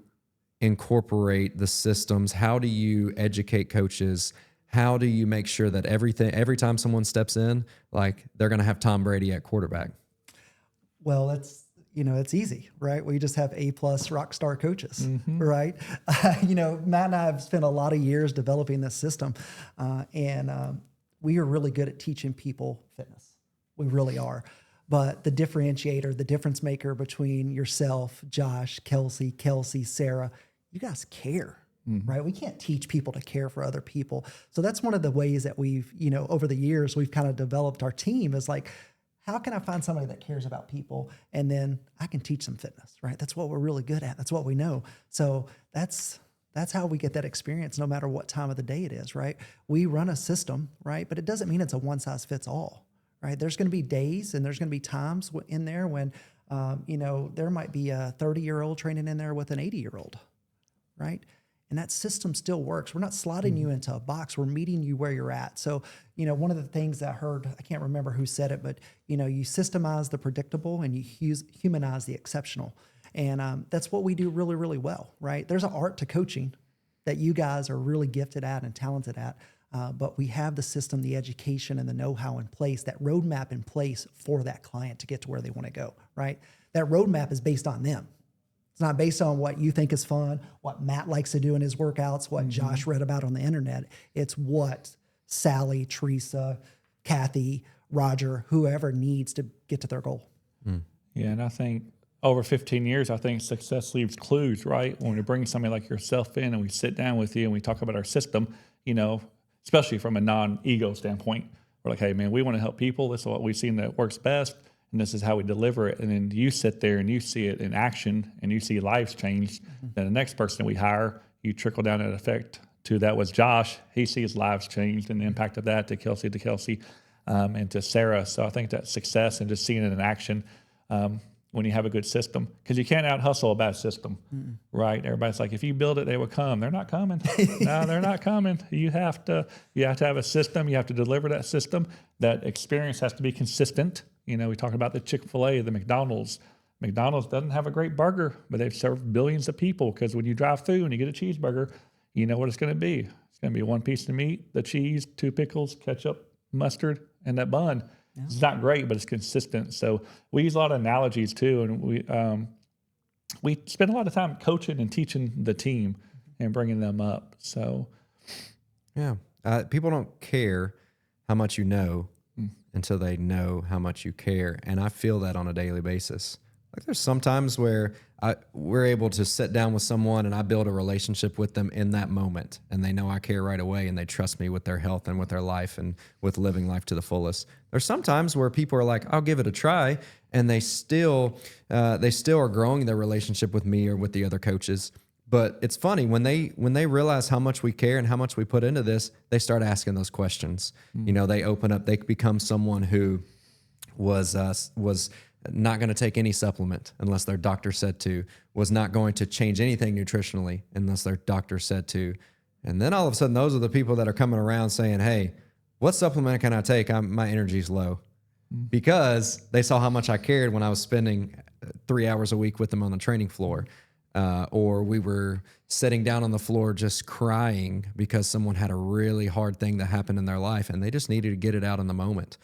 incorporate the systems? How do you educate coaches? How do you make sure that every time someone steps in, like they're going to have Tom Brady at quarterback? Well, it's easy, right? We just have A+ rock star coaches, right? Matt and I have spent a lot of years developing this system, and we are really good at teaching people fitness. We really are. But the differentiator, the difference maker between yourself, Josh, Kelsey, Sarah, you guys care, right? We can't teach people to care for other people. So that's one of the ways that we've, over the years, we've kind of developed our team is like, how can I find somebody that cares about people? And then I can teach them fitness, right? That's what we're really good at. That's what we know. So that's how we get that experience no matter what time of the day it is, right? We run a system, right? But it doesn't mean it's a one size fits all, right? There's going to be days and there's going to be times in there when, there might be a 30-year-old training in there with an 80-year-old, right? And that system still works. We're not slotting you into a box. We're meeting you where you're at. So, one of the things I heard, I can't remember who said it, but, you systemize the predictable and you humanize the exceptional. And that's what we do really, really well, right? There's an art to coaching that you guys are really gifted at and talented at. But we have the system, the education, and the know-how in place, that roadmap in place for that client to get to where they want to go, right? That roadmap is based on them. It's not based on what you think is fun, what Matt likes to do in his workouts, what Josh read about on the internet. It's what Sally, Teresa, Kathy, Roger, whoever needs to get to their goal. Yeah, and I think over 15 years, I think success leaves clues, right? When we bring somebody like yourself in and we sit down with you and we talk about our system, especially from a non-ego standpoint, we're like, hey, man, we want to help people. This is what we've seen that works best, and this is how we deliver it. And then you sit there and you see it in action and you see lives change. Then the next person we hire, you trickle down that effect to that was Josh. He sees lives changed and the impact of that to Kelsey, and to Sarah. So I think that success and just seeing it in action when you have a good system, because you can't out hustle a bad system, right? Everybody's like, if you build it, they will come. They're not coming. No, they're not coming. You have to have a system. You have to deliver that system. That experience has to be consistent. We talk about the Chick-fil-A, the McDonald's. McDonald's doesn't have a great burger, but they've served billions of people, because when you drive through and you get a cheeseburger, you know what it's going to be. It's going to be one piece of meat, the cheese, 2 pickles, ketchup, mustard, and that bun. Yeah. It's not great, but it's consistent. So we use a lot of analogies too, and we spend a lot of time coaching and teaching the team and bringing them up. So, yeah, people don't care how much you know until they know how much you care, and I feel that on a daily basis. Like there's some times where we're able to sit down with someone and I build a relationship with them in that moment, and they know I care right away, and they trust me with their health and with their life and with living life to the fullest. There's some times where people are like, I'll give it a try, and they still are growing their relationship with me or with the other coaches. But it's funny when they realize how much we care and how much we put into this, they start asking those questions. They open up, they become someone who was not going to take any supplement unless their doctor said to, was not going to change anything nutritionally unless their doctor said to. And then all of a sudden, those are the people that are coming around saying, hey, what supplement can I take? My energy's low. Because they saw how much I cared when I was spending 3 hours a week with them on the training floor. Or we were sitting down on the floor just crying because someone had a really hard thing that happened in their life and they just needed to get it out in the moment.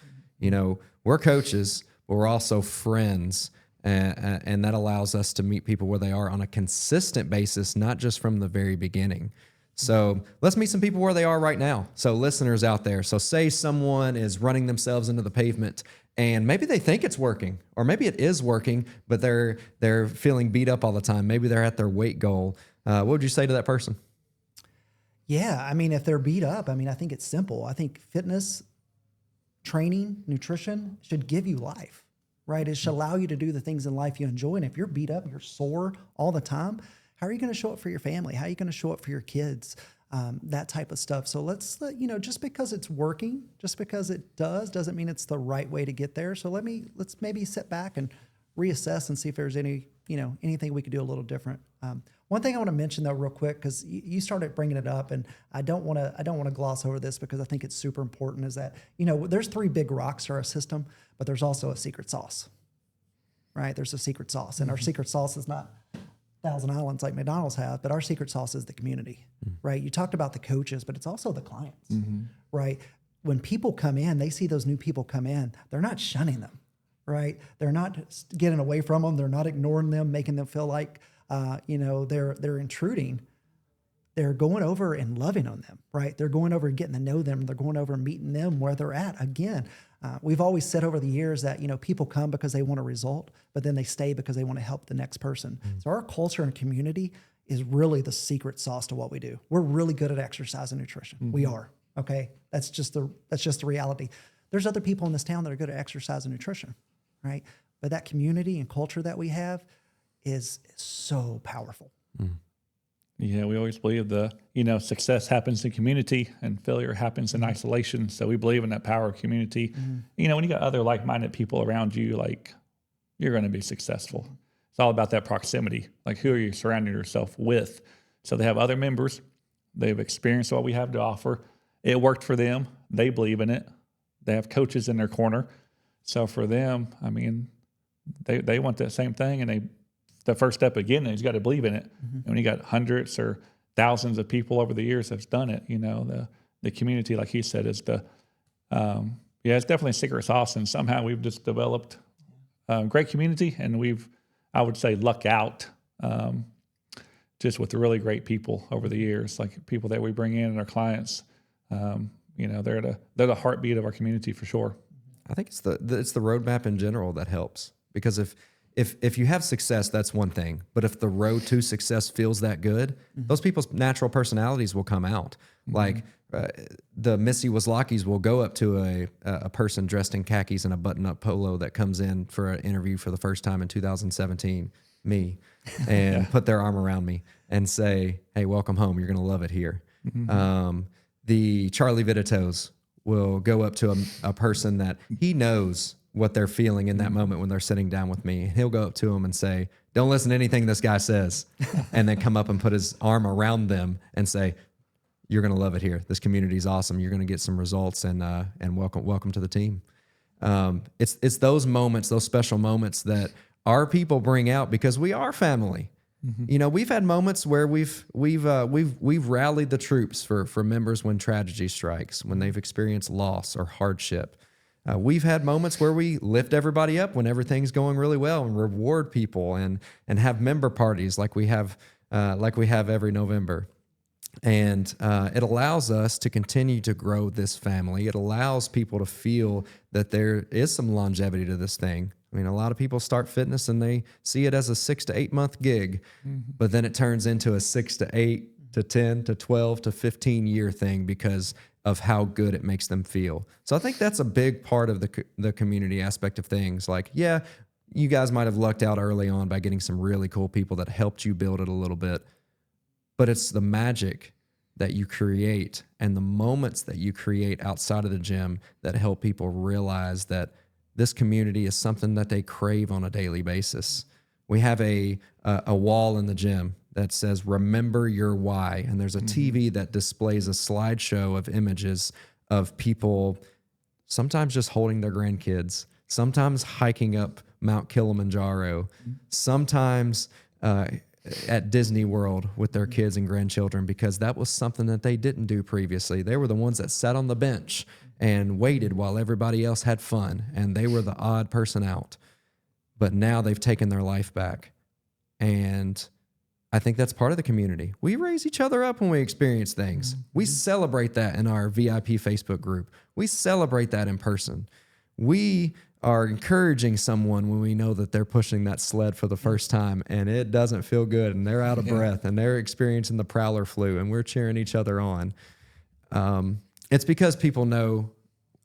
We're coaches, but we're also friends, and that allows us to meet people where they are on a consistent basis, not just from the very beginning. So let's meet some people where they are right now. So listeners out there, so say someone is running themselves into the pavement and maybe they think it's working, or maybe it is working, but they're feeling beat up all the time. Maybe they're at their weight goal. What would you say to that person? Yeah, if they're beat up, I think it's simple. I think fitness, training, nutrition should give you life, right? It should allow you to do the things in life you enjoy. And if you're beat up, you're sore all the time, how are you going to show up for your family? How are you going to show up for your kids? That type of stuff. So let's, just because it's working, just because it doesn't mean it's the right way to get there. So let's maybe sit back and reassess and see if there's anything we could do a little different. One thing I want to mention though, real quick, because you started bringing it up, and I don't want to gloss over this because I think it's super important. Is that there's 3 big rocks to our system, but there's also a secret sauce, right? There's a secret sauce, and our secret sauce is not 1,000 Islands like McDonald's have, but our secret sauce is the community, right? You talked about the coaches, but it's also the clients, right? When people come in, they see those new people come in, they're not shunning them, right? They're not getting away from them. They're not ignoring them, making them feel like, they're intruding. They're going over and loving on them, right? They're going over and getting to know them. They're going over and meeting them where they're at. Again, we've always said over the years that, people come because they want a result, but then they stay because they want to help the next person. So our culture and community is really the secret sauce to what we do. We're really good at exercise and nutrition. We are, okay? That's just the reality. There's other people in this town that are good at exercise and nutrition, right? But that community and culture that we have is so powerful. Yeah, we always believe success happens in community and failure happens in isolation. So we believe in that power of community. When you got other like-minded people around you, like, you're going to be successful. It's all about that proximity. Like, who are you surrounding yourself with? So they have other members. They've experienced what we have to offer. It worked for them. They believe in it. They have coaches in their corner. So for them, they want that same thing, and the first step again is you got to believe in it. And when you got hundreds or thousands of people over the years that's done it, the community, like he said, is it's definitely a secret sauce. And somehow we've just developed great community, and I would say, luck out just with the really great people over the years, like people that we bring in and our clients. they're the heartbeat of our community for sure. I think it's the roadmap in general that helps, because if you have success, that's one thing. But if the road to success feels that good, those people's natural personalities will come out. Like the Missy Waslakis will go up to a person dressed in khakis and a button-up polo that comes in for an interview for the first time in 2017, me, and put their arm around me and say, "Hey, welcome home. You're going to love it here." The Charlie Vitatos will go up to a person that he knows what they're feeling in that moment when they're sitting down with me. He'll go up to them and say, "Don't listen to anything this guy says," and then come up and put his arm around them and say, "You're going to love it here. This community is awesome. You're going to get some results, and welcome to the team." It's those moments, those special moments that our people bring out, because we are family. We've had moments where we've rallied the troops for members when tragedy strikes, when they've experienced loss or hardship. We've had moments where we lift everybody up when everything's going really well, and reward people and have member parties like we have every November. And it allows us to continue to grow this family. It allows people to feel that there is some longevity to this thing. I mean, a lot of people start fitness and they see it as a 6 to 8 month gig, but then it turns into a 6 to 8 to 10 to 12 to 15 year thing because of how good it makes them feel. So I think that's a big part of the community aspect of things. Like, yeah, you guys might have lucked out early on by getting some really cool people that helped you build it a little bit, but it's the magic that you create and the moments that you create outside of the gym that help people realize that this community is something that they crave on a daily basis. We have a wall in the gym that says, "Remember your why." And there's a TV that displays a slideshow of images of people sometimes just holding their grandkids, sometimes hiking up Mount Kilimanjaro, sometimes at Disney World with their kids and grandchildren, because that was something that they didn't do previously. They were the ones that sat on the bench and waited while everybody else had fun, and they were the odd person out. But now they've taken their life back. And I think that's part of the community. We raise each other up when we experience things. We celebrate that in our VIP Facebook group. We celebrate that in person. We are encouraging someone when we know that they're pushing that sled for the first time and it doesn't feel good and they're out of breath and they're experiencing the prowler flu, and we're cheering each other on. It's because people know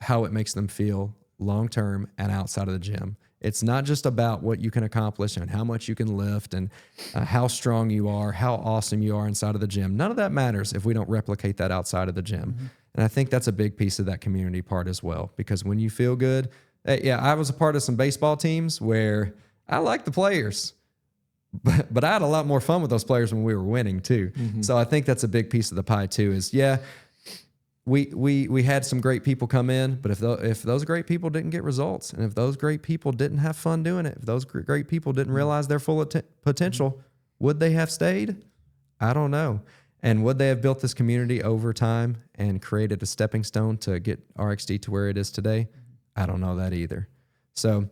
how it makes them feel long-term and outside of the gym. It's not just about what you can accomplish and how much you can lift and how strong you are, how awesome you are inside of the gym. None of that matters if we don't replicate that outside of the gym. And I think that's a big piece of that community part as well, because when you feel good, I was a part of some baseball teams where I liked the players, but I had a lot more fun with those players when we were winning too. So I think that's a big piece of the pie too, is we had some great people come in, but if those great people didn't get results, and if those great people didn't have fun doing it, if those great people didn't realize their full potential, would they have stayed? I don't know. And would they have built this community over time and created a stepping stone to get RxD to where it is today? I don't know that either. So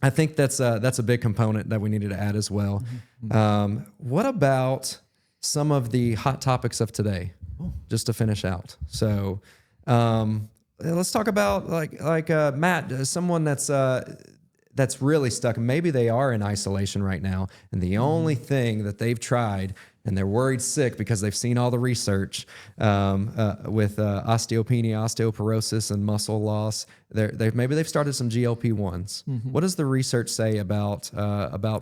I think that's a big component that we needed to add as well. What about some of the hot topics of today, just to finish out? So let's talk about like Matt, someone that's really stuck. Maybe they are in isolation right now, and the only thing that they've tried, and they're worried sick because they've seen all the research with osteopenia, osteoporosis, and muscle loss. Maybe they've started some GLP-1s. What does the research say about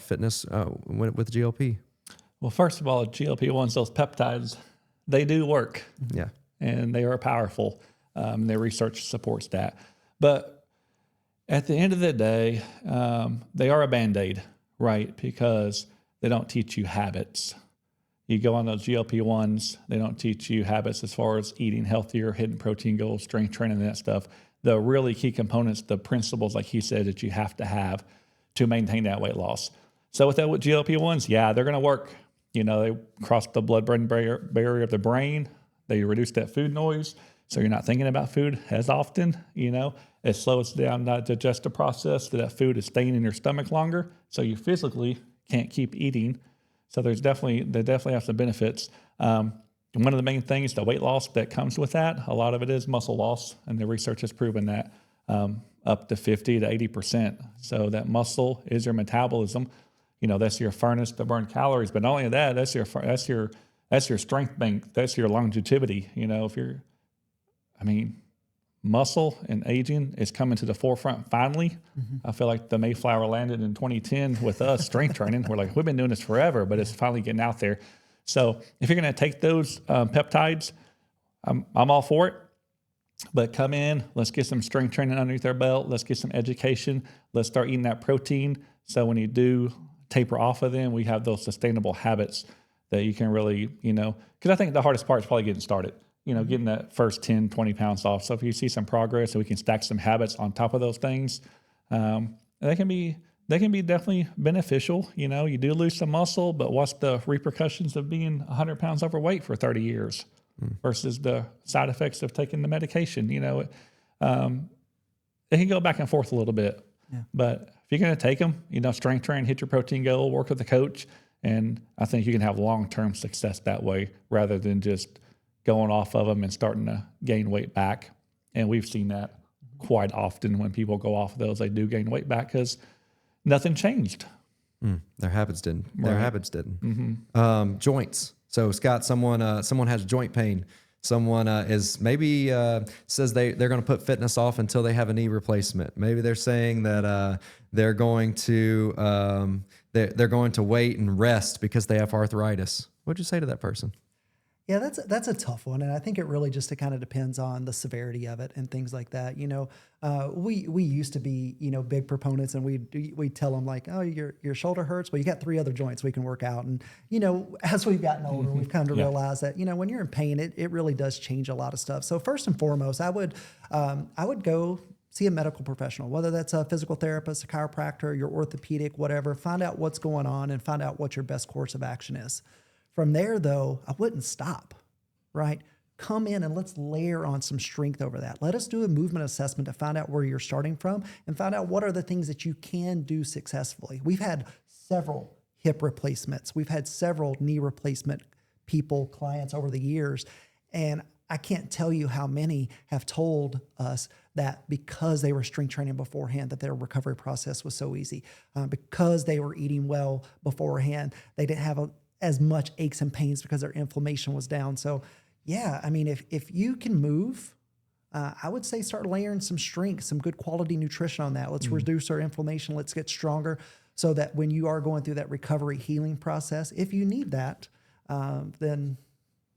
fitness with GLP? Well, first of all, GLP-1s, those peptides, they do work. Yeah. And they are powerful. Their research supports that. But at the end of the day, they are a Band-Aid, right? Because they don't teach you habits. You go on those GLP-1s, they don't teach you habits as far as eating healthier, hitting protein goals, strength training, and that stuff. The really key components, the principles, like he said, that you have to maintain that weight loss. So with GLP-1s, they're going to work. They cross the blood-brain barrier of the brain. They reduce that food noise, so you're not thinking about food as often. It slows down that digestive process, so that food is staying in your stomach longer, so you physically can't keep eating. So they definitely have some benefits. one of the main things, the weight loss that comes with that, a lot of it is muscle loss. And the research has proven that up to 50 to 80%. So that muscle is your metabolism. That's your furnace to burn calories. But not only that, that's your strength bank. That's your longevity. Muscle and aging is coming to the forefront finally. I feel like the Mayflower landed in 2010 with us strength training. We're like, we've been doing this forever, but it's finally getting out there. So if you're going to take those peptides, I'm all for it. But come in, let's get some strength training underneath our belt. Let's get some education. Let's start eating that protein. So when you do taper off of them, we have those sustainable habits that you can really, because I think the hardest part is probably getting started, getting that first 10, 20 pounds off. So if you see some progress, so we can stack some habits on top of those things, they can be definitely beneficial. You do lose some muscle, but what's the repercussions of being 100 pounds overweight for 30 years versus the side effects of taking the medication? It can go back and forth a little bit. Yeah. But if you're going to take them, strength train, hit your protein goal, work with the coach, and I think you can have long-term success that way rather than just going off of them and starting to gain weight back. And we've seen that quite often when people go off of those, they do gain weight back because nothing changed. Their habits didn't. Right. Their habits didn't. Joints. So Scott, someone has joint pain. Someone is maybe says they're going to put fitness off until they have a knee replacement. Maybe they're saying that they're going to wait and rest because they have arthritis. What'd you say to that person? Yeah, that's a tough one, and I think it really just kind of depends on the severity of it and things like that. We used to be big proponents, and we tell them like, oh, your shoulder hurts, well, you got 3 other joints we can work out. And as we've gotten older, we've come to realize that when you're in pain, it really does change a lot of stuff. So first and foremost, I would go see a medical professional, whether that's a physical therapist, a chiropractor, your orthopedic, whatever. Find out what's going on and find out what your best course of action is. From there, though, I wouldn't stop, right? Come in and let's layer on some strength over that. Let us do a movement assessment to find out where you're starting from and find out what are the things that you can do successfully. We've had several hip replacements. We've had several knee replacement clients over the years. And I can't tell you how many have told us that because they were strength training beforehand, that their recovery process was so easy. Because they were eating well beforehand, they didn't have as much aches and pains because their inflammation was down. So yeah, if you can move, I would say start layering some strength, some good quality nutrition on that. Let's reduce our inflammation. Let's get stronger so that when you are going through that recovery healing process, if you need that, then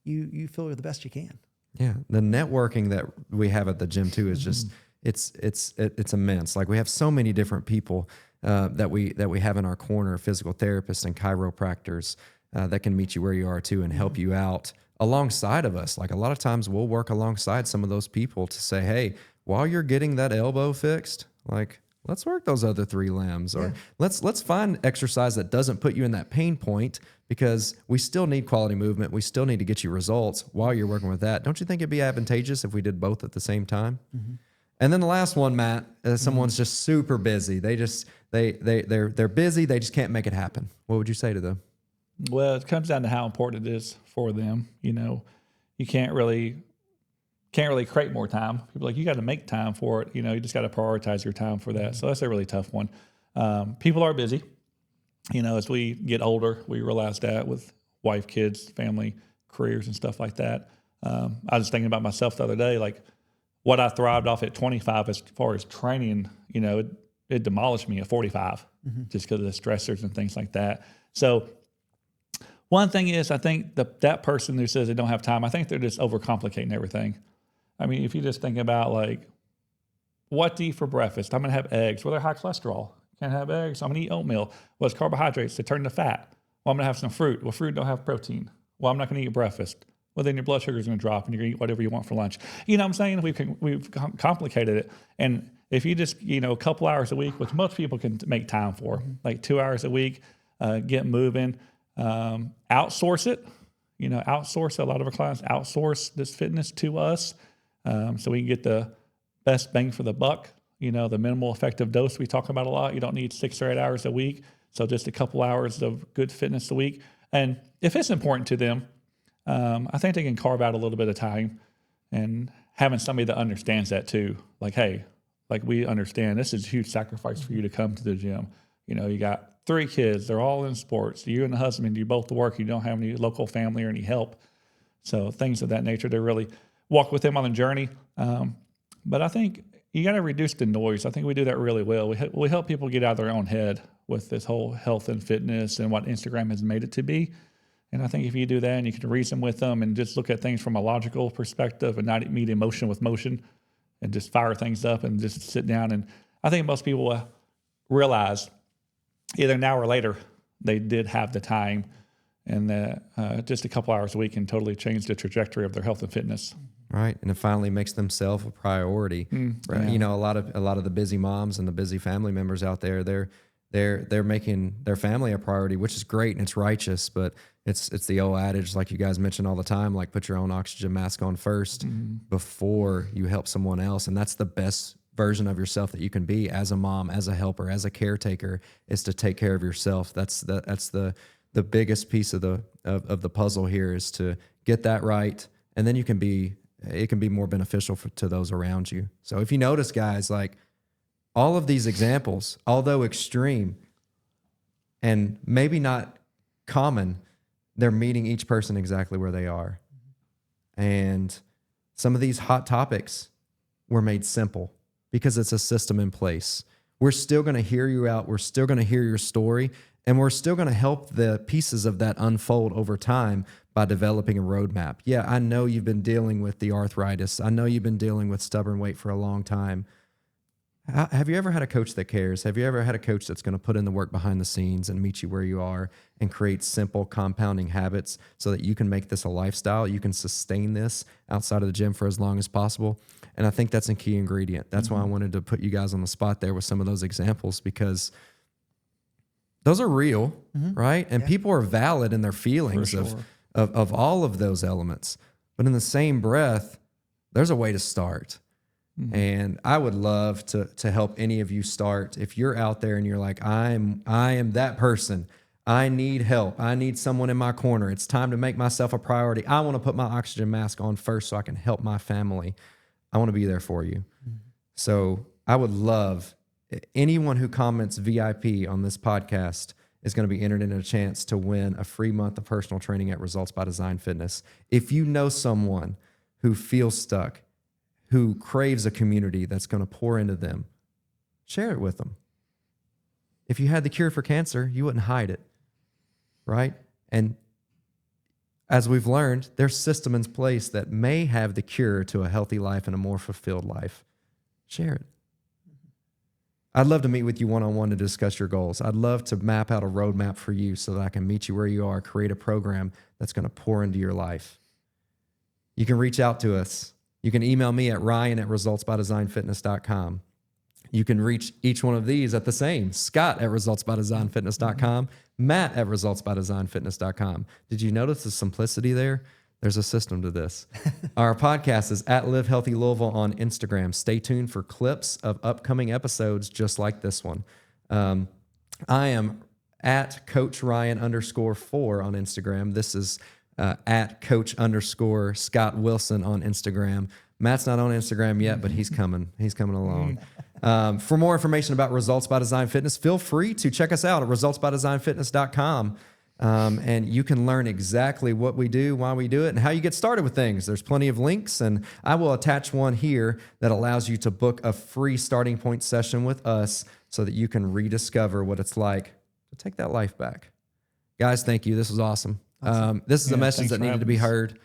you feel the best you can. Yeah. The networking that we have at the gym too is just, it's immense. Like we have so many different people that we have in our corner, physical therapists and chiropractors, that can meet you where you are too and help you out alongside of us. Like a lot of times we'll work alongside some of those people to say, hey, while you're getting that elbow fixed, like let's work those other 3 limbs, or let's find exercise that doesn't put you in that pain point, because we still need quality movement. We still need to get you results while you're working with that. Don't you think it'd be advantageous if we did both at the same time? And then the last one, Matt, someone's just super busy. They're busy. They just can't make it happen. What would you say to them? Well, it comes down to how important it is for them. You can't really create more time. People are like, you got to make time for it. You just got to prioritize your time for that. So that's a really tough one. People are busy. As we get older, we realize that with wife, kids, family, careers, and stuff like that. I was thinking about myself the other day, like what I thrived off at 25 as far as training, it demolished me at 45 just because of the stressors and things like that. So one thing is, I think that person who says they don't have time, I think they're just overcomplicating everything. If you just think about like, what to eat for breakfast? I'm going to have eggs. Well, they're high cholesterol. Can't have eggs. I'm going to eat oatmeal. Well, it's carbohydrates to turn to fat. Well, I'm going to have some fruit. Well, fruit don't have protein. Well, I'm not going to eat breakfast. Well, then your blood sugar is going to drop and you're going to eat whatever you want for lunch. You know what I'm saying? We've complicated it. And if you just, a couple hours a week, which most people can make time for, like 2 hours a week, get moving, outsource it, outsource. A lot of our clients outsource this fitness to us. So we can get the best bang for the buck, the minimal effective dose we talk about a lot. You don't need 6 or 8 hours a week. So just a couple hours of good fitness a week. And if it's important to them, I think they can carve out a little bit of time, and having somebody that understands that too. Like, hey, like we understand this is a huge sacrifice for you to come to the gym. You know, you got 3 kids, they're all in sports. You and the husband, you both work, you don't have any local family or any help. So things of that nature to really walk with them on the journey. But I think you got to reduce the noise. I think we do that really well. We help people get out of their own head with this whole health and fitness and what Instagram has made it to be. And I think if you do that and you can reason with them and just look at things from a logical perspective and not meet emotion with motion and just fire things up and just sit down. And I think most people realize either now or later they did have the time, and that just a couple hours a week can totally change the trajectory of their health and fitness. Right, and it finally makes themselves a priority. Right, yeah. you know, a lot of the busy moms and the busy family members out there, they're making their family a priority, which is great and it's righteous. But it's the old adage, like you guys mention all the time, like put your own oxygen mask on first before you help someone else, and that's the best version of yourself that you can be as a mom, as a helper, as a caretaker, is to take care of yourself. That's the biggest piece of the puzzle here, is to get that right, and then it can be more beneficial to those around you. So if you notice, guys, like all of these examples, although extreme and maybe not common, they're meeting each person exactly where they are. And some of these hot topics were made simple because it's a system in place. We're still going to hear you out. We're still going to hear your story. And we're still going to help the pieces of that unfold over time by developing a roadmap. Yeah, I know you've been dealing with the arthritis. I know you've been dealing with stubborn weight for a long time. Have you ever had a coach that cares? Have you ever had a coach that's going to put in the work behind the scenes and meet you where you are and create simple compounding habits so that you can make this a lifestyle? You can sustain this outside of the gym for as long as possible. And I think that's a key ingredient. That's why I wanted to put you guys on the spot there with some of those examples, because those are real, right? And people are valid in their feelings of all of those elements. But in the same breath, there's a way to start. And I would love to help any of you start. If you're out there and you're like, I am that person. I need help. I need someone in my corner. It's time to make myself a priority. I want to put my oxygen mask on first so I can help my family. I want to be there for you. So I would love anyone who comments VIP on this podcast is going to be entered in a chance to win a free month of personal training at Results by Design Fitness. If you know someone who feels stuck, who craves a community that's going to pour into them, share it with them. If you had the cure for cancer, you wouldn't hide it, right? And as we've learned, there's systems in place that may have the cure to a healthy life and a more fulfilled life. Share it. I'd love to meet with you one-on-one to discuss your goals. I'd love to map out a roadmap for you so that I can meet you where you are, create a program that's going to pour into your life. You can reach out to us. You can email me at ryan@resultsbydesignfitness.com. You can reach each one of these at the same, scott@resultsbydesignfitness.com, matt@resultsbydesignfitness.com. Did you notice the simplicity there? There's a system to this. Our podcast is at Live Healthy Louisville on Instagram. Stay tuned for clips of upcoming episodes just like this one. I am at Coach Ryan_4 on Instagram. This is at Coach_Scott Wilson on Instagram. Matt's not on Instagram yet, but he's coming. He's coming along. For more information about Results by Design Fitness, feel free to check us out at resultsbydesignfitness.com. And you can learn exactly what we do, why we do it, and how you get started with things. There's plenty of links, and I will attach one here that allows you to book a free starting point session with us so that you can rediscover what it's like to take that life back. Guys, thank you. This was awesome. This is a message that needed to be heard.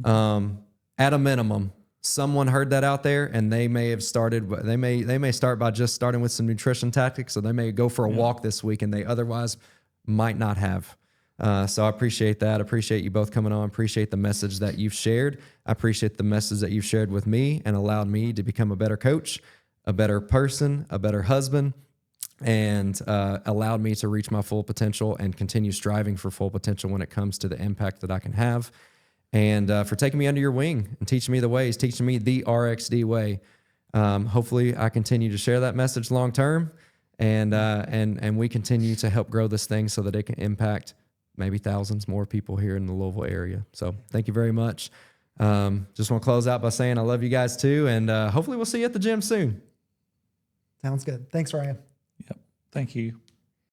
At a minimum, someone heard that out there, and they may have started. They may start by just starting with some nutrition tactics, or they may go for a walk this week, and they otherwise might not have. So I appreciate that. I appreciate you both coming on. I appreciate the message that you've shared. I appreciate the message that you've shared with me and allowed me to become a better coach, a better person, a better husband, and allowed me to reach my full potential and continue striving for full potential when it comes to the impact that I can have. And for taking me under your wing and teaching me the ways, teaching me the RxD way. Hopefully I continue to share that message long term, and we continue to help grow this thing so that it can impact maybe thousands more people here in the Louisville area. So thank you very much. Just want to close out by saying I love you guys too. And hopefully we'll see you at the gym soon. Sounds good. Thanks, Ryan. Yep. Thank you.